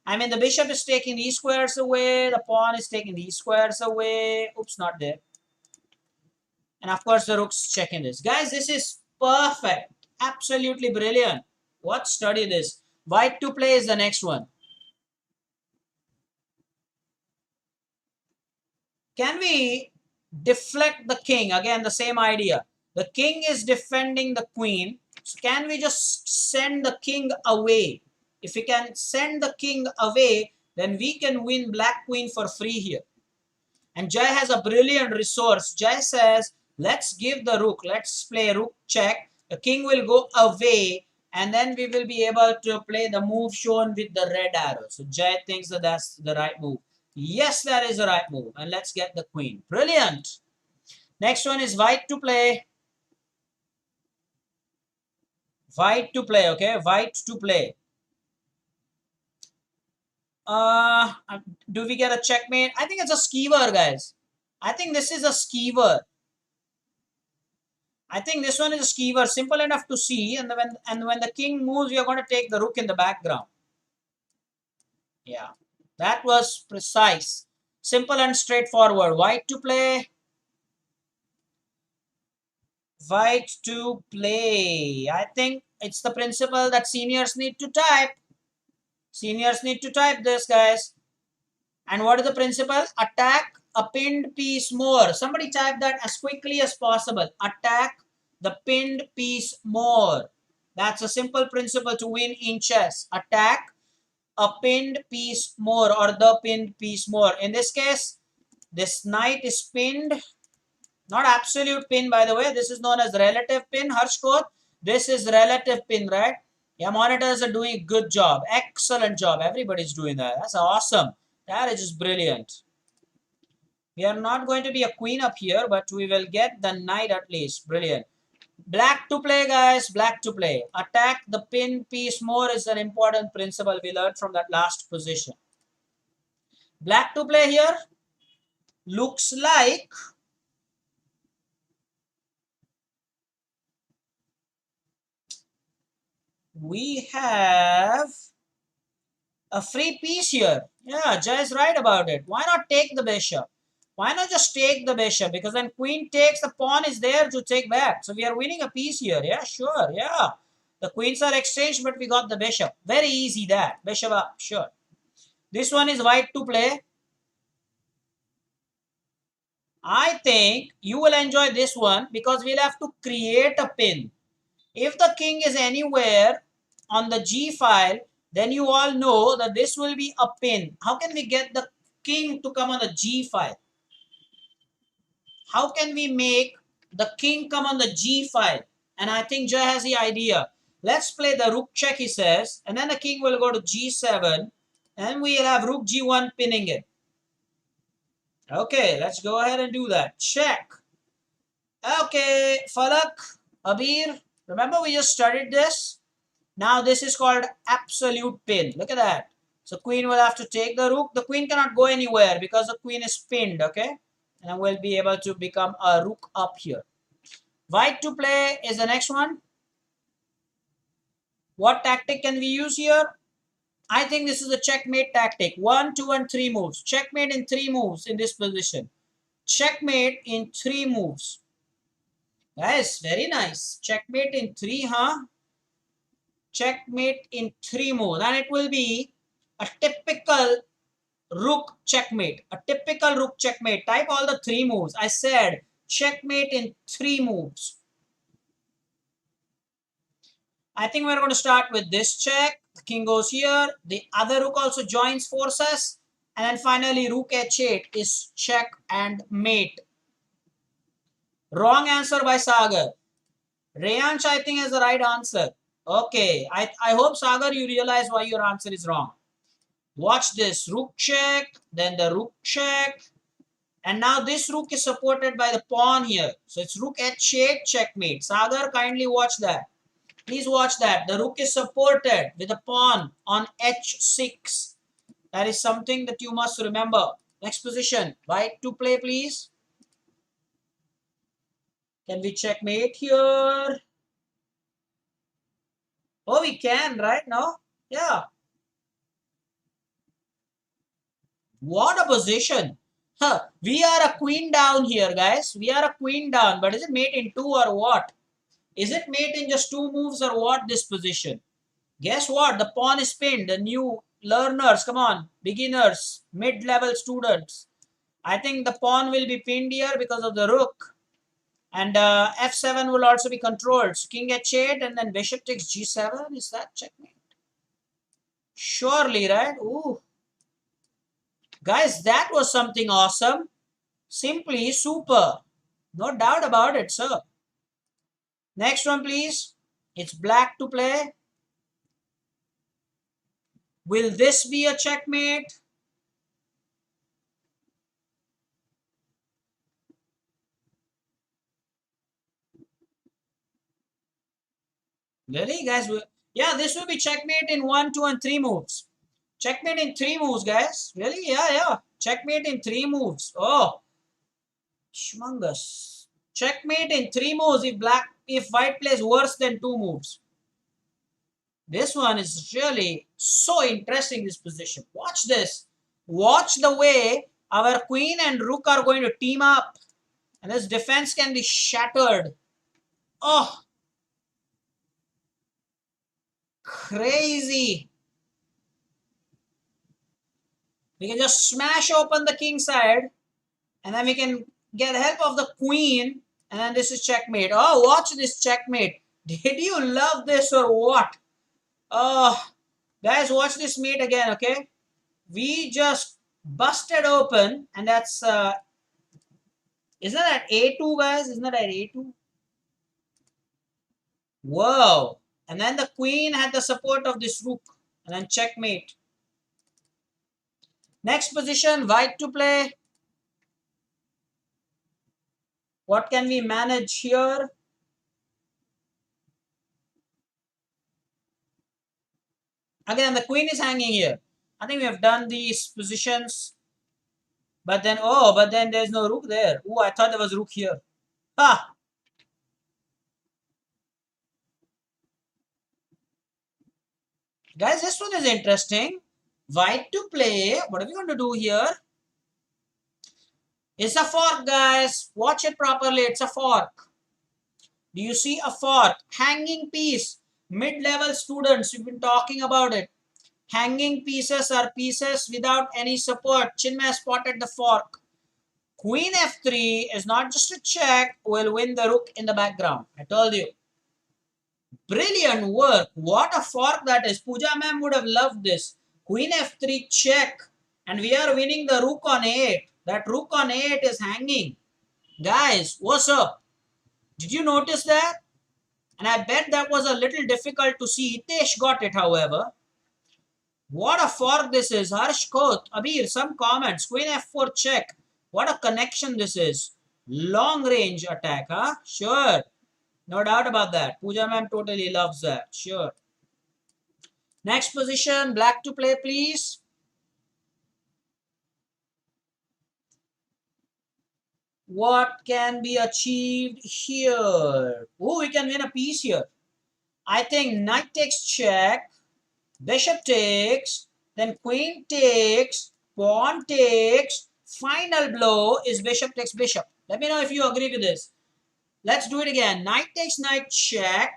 I mean the bishop is taking these squares away. The pawn is taking these squares away. Oops, not there. And of course the rook's checking this. Guys, this is perfect. Absolutely brilliant. What study this? White to play is the next one. Can we deflect the king? Again, the same idea. The king is defending the queen. So can we just send the king away? If we can send the king away, then we can win black queen for free here. And Jai has a brilliant resource. Jai says, let's give the rook. Let's play rook check. The king will go away. And then we will be able to play the move shown with the red arrow. So Jai thinks that that's the right move. Yes, that is the right move. And let's get the queen. Brilliant. Next one is white to play. White to play, okay? White to play. Do we get a checkmate? I think it's a skewer, guys. I think this is a skewer. I think this one is a skewer. Simple enough to see. And when the king moves, we are going to take the rook in the background. Yeah. That was precise. Simple and straightforward. White to play. White to play. I think it's the principle that seniors need to type. Seniors need to type this, guys. And what is the principle? Attack a pinned piece more. Somebody type that as quickly as possible. Attack the pinned piece more. That's a simple principle to win in chess. Attack a pinned piece more, or the pinned piece more. In this case, this knight is pinned. Not absolute pin, by the way. This is known as relative pin, Harshkot. This is relative pin, right? Yeah, monitors are doing a good job. Excellent job. Everybody's doing that. That's awesome. That is just brilliant. We are not going to be a queen up here, but we will get the knight at least. Brilliant. Black to play, guys. Black to play. Attack the pin piece more is an important principle we learned from that last position. Black to play here. Looks like we have a free piece here. Yeah, Jay is right about it. Why not take the bishop? Why not just take the bishop? Because when queen takes, the pawn is there to take back. So we are winning a piece here. Yeah, sure. Yeah. The queens are exchanged, but we got the bishop. Very easy that. Bishop up. Sure. This one is white to play. I think you will enjoy this one because we'll have to create a pin. If the king is anywhere on the G file, then you all know that this will be a pin. How can we get the king to come on the G file? How can we make the king come on the G file? And I think Jay has the idea. Let's play the rook check, he says, and then the king will go to G7, and we'll have rook G1 pinning it. Okay, let's go ahead and do that. Check. Okay, Falak, Abir, remember we just studied this? Now this is called absolute pin. Look at that. So queen will have to take the rook. The queen cannot go anywhere because the queen is pinned, okay? And we'll be able to become a rook up here. White to play is the next one. What tactic can we use here? I think this is a checkmate tactic. 1, 2, and 3 moves. Checkmate in 3 moves in this position. Checkmate in 3 moves. Guys, very nice. Checkmate in 3, huh? Checkmate in 3 moves. And it will be a typical rook checkmate. A typical rook checkmate. Type all the 3 moves. I said checkmate in 3 moves. I think we're going to start with this check. The king goes here. The other rook also joins forces. And then finally rook h8 is check and mate. Wrong answer by Sagar. Reyansh, I think, is the right answer. Okay. I hope, Sagar, you realize why your answer is wrong. Watch this. Rook check. Then the rook check. And now this rook is supported by the pawn here. So it's rook h8 checkmate. Sagar, kindly watch that. Please watch that. The rook is supported with a pawn on h6. That is something that you must remember. Next position. White to play, please. Can we checkmate here? Oh, we can, right? No? Yeah. What a position. Huh. We are a queen down here, guys. We are a queen down. But is it mate in 2 or what? Is it mate in just 2 moves or what, this position? Guess what? The pawn is pinned. The new learners, come on, beginners, mid-level students. I think the pawn will be pinned here because of the rook. And f7 will also be controlled. So king h8 and then bishop takes g7. Is that checkmate? Surely, right? Ooh. Guys, that was something awesome. Simply super. No doubt about it, sir. Next one, please. It's black to play. Will this be a checkmate? Really, guys? Yeah, this will be checkmate in 1, 2, and 3 moves. Checkmate in 3 moves, guys. Really? Yeah. Checkmate in 3 moves. Oh, humongous. Checkmate in 3 moves if white plays worse than 2 moves. This one is really so interesting, this position. Watch this. Watch the way our queen and rook are going to team up. And this defense can be shattered. Oh, crazy. We can just smash open the king side. And then we can get help of the queen. And then this is checkmate. Oh, watch this checkmate. Did you love this or what? Oh, guys, watch this mate again, okay? We just busted open, and that's isn't that A2, guys? Isn't that A2? Whoa! And then the queen had the support of this rook, and then checkmate. Next position, white to play. What can we manage here? Again, the queen is hanging here. I think we have done these positions, but then there's no rook there. Oh, I thought there was rook here. Ha! Guys, this one is interesting. White to play. What are we going to do here? It's a fork, guys. Watch it properly. It's a fork. Do you see a fork? Hanging piece. Mid-level students, we've been talking about it. Hanging pieces are pieces without any support. Chinmay spotted the fork. Queen f3 is not just a check, will win the rook in the background. I told you. Brilliant work. What a fork that is. Pooja ma'am would have loved this. Queen f3 check. And we are winning the rook on 8. That rook on 8 is hanging. Guys, what's up? Did you notice that? And I bet that was a little difficult to see. Hitesh got it, however. What a fork this is. Harsh Koth, Abir, some comments. Queen f4 check. What a connection this is. Long range attack, huh? Sure. No doubt about that. Pooja ma'am totally loves that. Sure. Next position. Black to play, please. What can be achieved here? Oh, we can win a piece here. I think knight takes check. Bishop takes, then queen takes, pawn takes, final blow is bishop takes bishop. Let me know if you agree with this. Let's do it again. Knight takes knight check,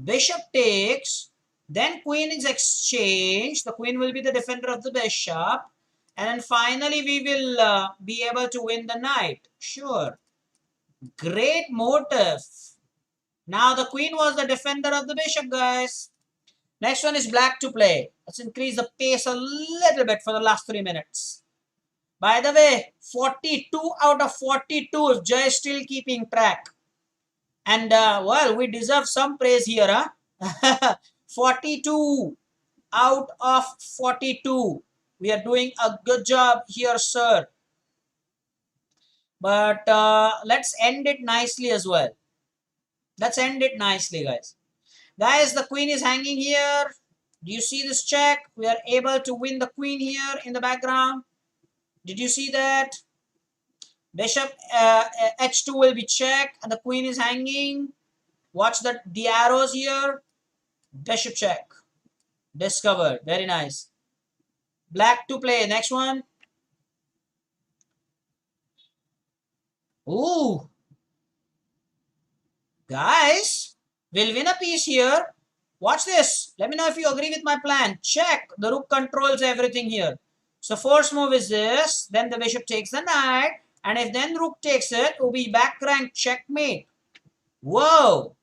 bishop takes, then queen is exchanged. The queen will be the defender of the bishop. And then finally we will be able to win the knight. Sure. Great motive. Now the queen was the defender of the bishop, guys. Next one is black to play. Let's increase the pace a little bit for the last 3 minutes. By the way, 42 out of 42 if Jay is still keeping track. And well, we deserve some praise here, huh? 42 out of 42. We are doing a good job here, sir. But let's end it nicely as well. Let's end it nicely, guys. Guys, the queen is hanging here. Do you see this check? We are able to win the queen here in the background. Did you see that? Bishop h2 will be check and the queen is hanging. Watch the arrows here. Bishop check. Discovered. Very nice. Black to play. Next one. Ooh. Guys, we'll win a piece here. Watch this. Let me know if you agree with my plan. Check. The rook controls everything here. So first move is this. Then the bishop takes the knight. And if then rook takes it, it will be back rank checkmate. Whoa.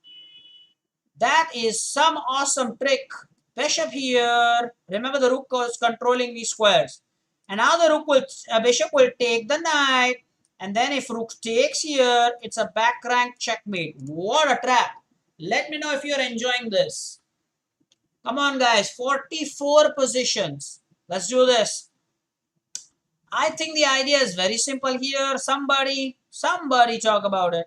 That is some awesome trick. Bishop here. Remember the rook was controlling these squares. And now the bishop will take the knight. And then if rook takes here, it's a back rank checkmate. What a trap. Let me know if you're enjoying this. Come on, guys. 44 positions. Let's do this. I think the idea is very simple here. Somebody talk about it.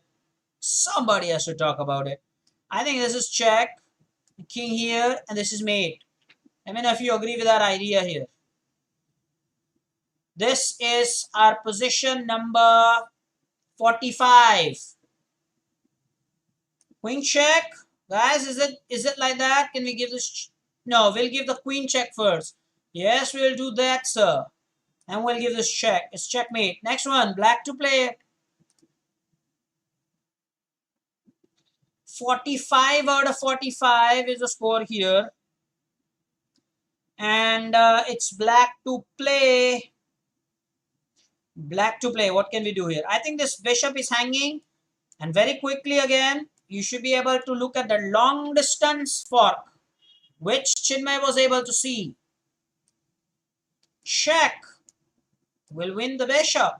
Somebody has to talk about it. I think this is check. King here. And this is mate. Let me know if you agree with our idea here. This is our position number 45. Queen check. Guys, is it like that? Can we give this? No, we'll give the queen check first. Yes, we'll do that, sir. And we'll give this check. It's checkmate. Next one, black to play. 45 out of 45 is the score here. And it's black to play. Black to play. What can we do here? I think this bishop is hanging. And very quickly again, you should be able to look at the long distance fork, which Chinmay was able to see. Check will win the bishop.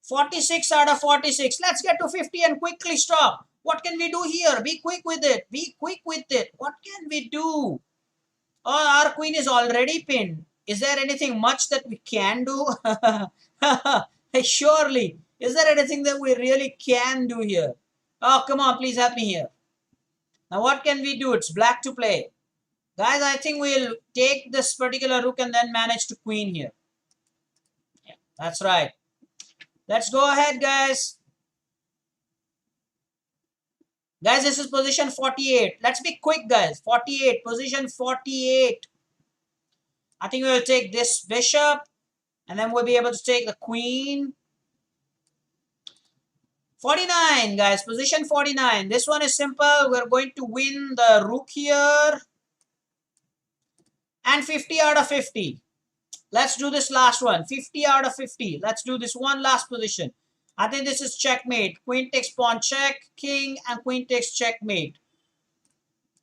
46 out of 46. Let's get to 50 and quickly stop. What can we do here? Be quick with it. Be quick with it. What can we do? Oh, our queen is already pinned. Is there anything much that we can do? Surely. Is there anything that we really can do here? Oh, come on. Please help me here. Now, what can we do? It's black to play. Guys, I think we'll take this particular rook and then manage to queen here. Yeah, that's right. Let's go ahead, guys. Guys, this is position 48. Let's be quick, guys. 48. Position 48. I think we'll take this bishop. And then we'll be able to take the queen. 49, guys. Position 49. This one is simple. We're going to win the rook here. And 50 out of 50. Let's do this last one. 50 out of 50. Let's do this one last position. I think this is checkmate. Queen takes pawn check. King and queen takes checkmate.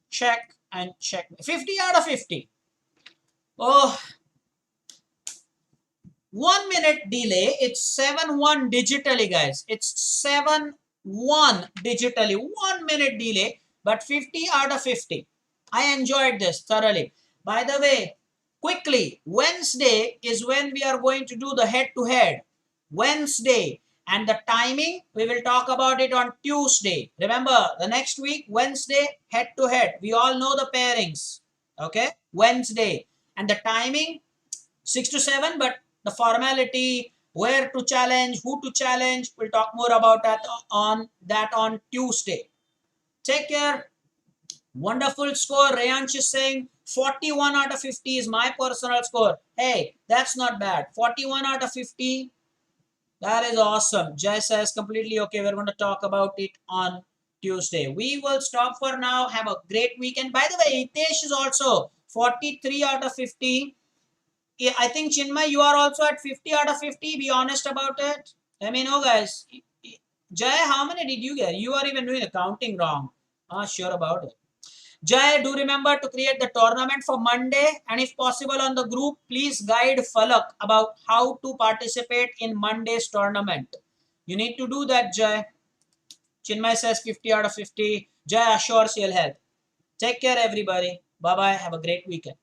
Check and checkmate. 50 out of 50. Oh. 1 minute delay. It's 7-1 digitally, guys. It's 7-1 digitally. 1 minute delay. But 50 out of 50. I enjoyed this thoroughly. By the way, quickly, Wednesday is when we are going to do the head-to-head. Wednesday. And the timing, we will talk about it on Tuesday. Remember, the next week, Wednesday, head-to-head. We all know the pairings. Okay? Wednesday. And the timing, 6 to 7. But the formality, where to challenge, who to challenge, we'll talk more about that on Tuesday. Take care. Wonderful score. Rayansh is saying 41 out of 50 is my personal score. Hey, that's not bad. 41 out of 50. That is awesome. Jay says completely okay. We're going to talk about it on Tuesday. We will stop for now. Have a great weekend. By the way, Hitesh is also 43 out of 50. I think Chinmay, you are also at 50 out of 50. Be honest about it. Let me know, guys. Jay, how many did you get? You are even doing the counting wrong. Sure about it. Jay, do remember to create the tournament for Monday, and if possible on the group, please guide Falak about how to participate in Monday's tournament. You need to do that, Jay. Chinmay says 50 out of 50. Jay assures he'll help. Take care, everybody. Bye-bye. Have a great weekend.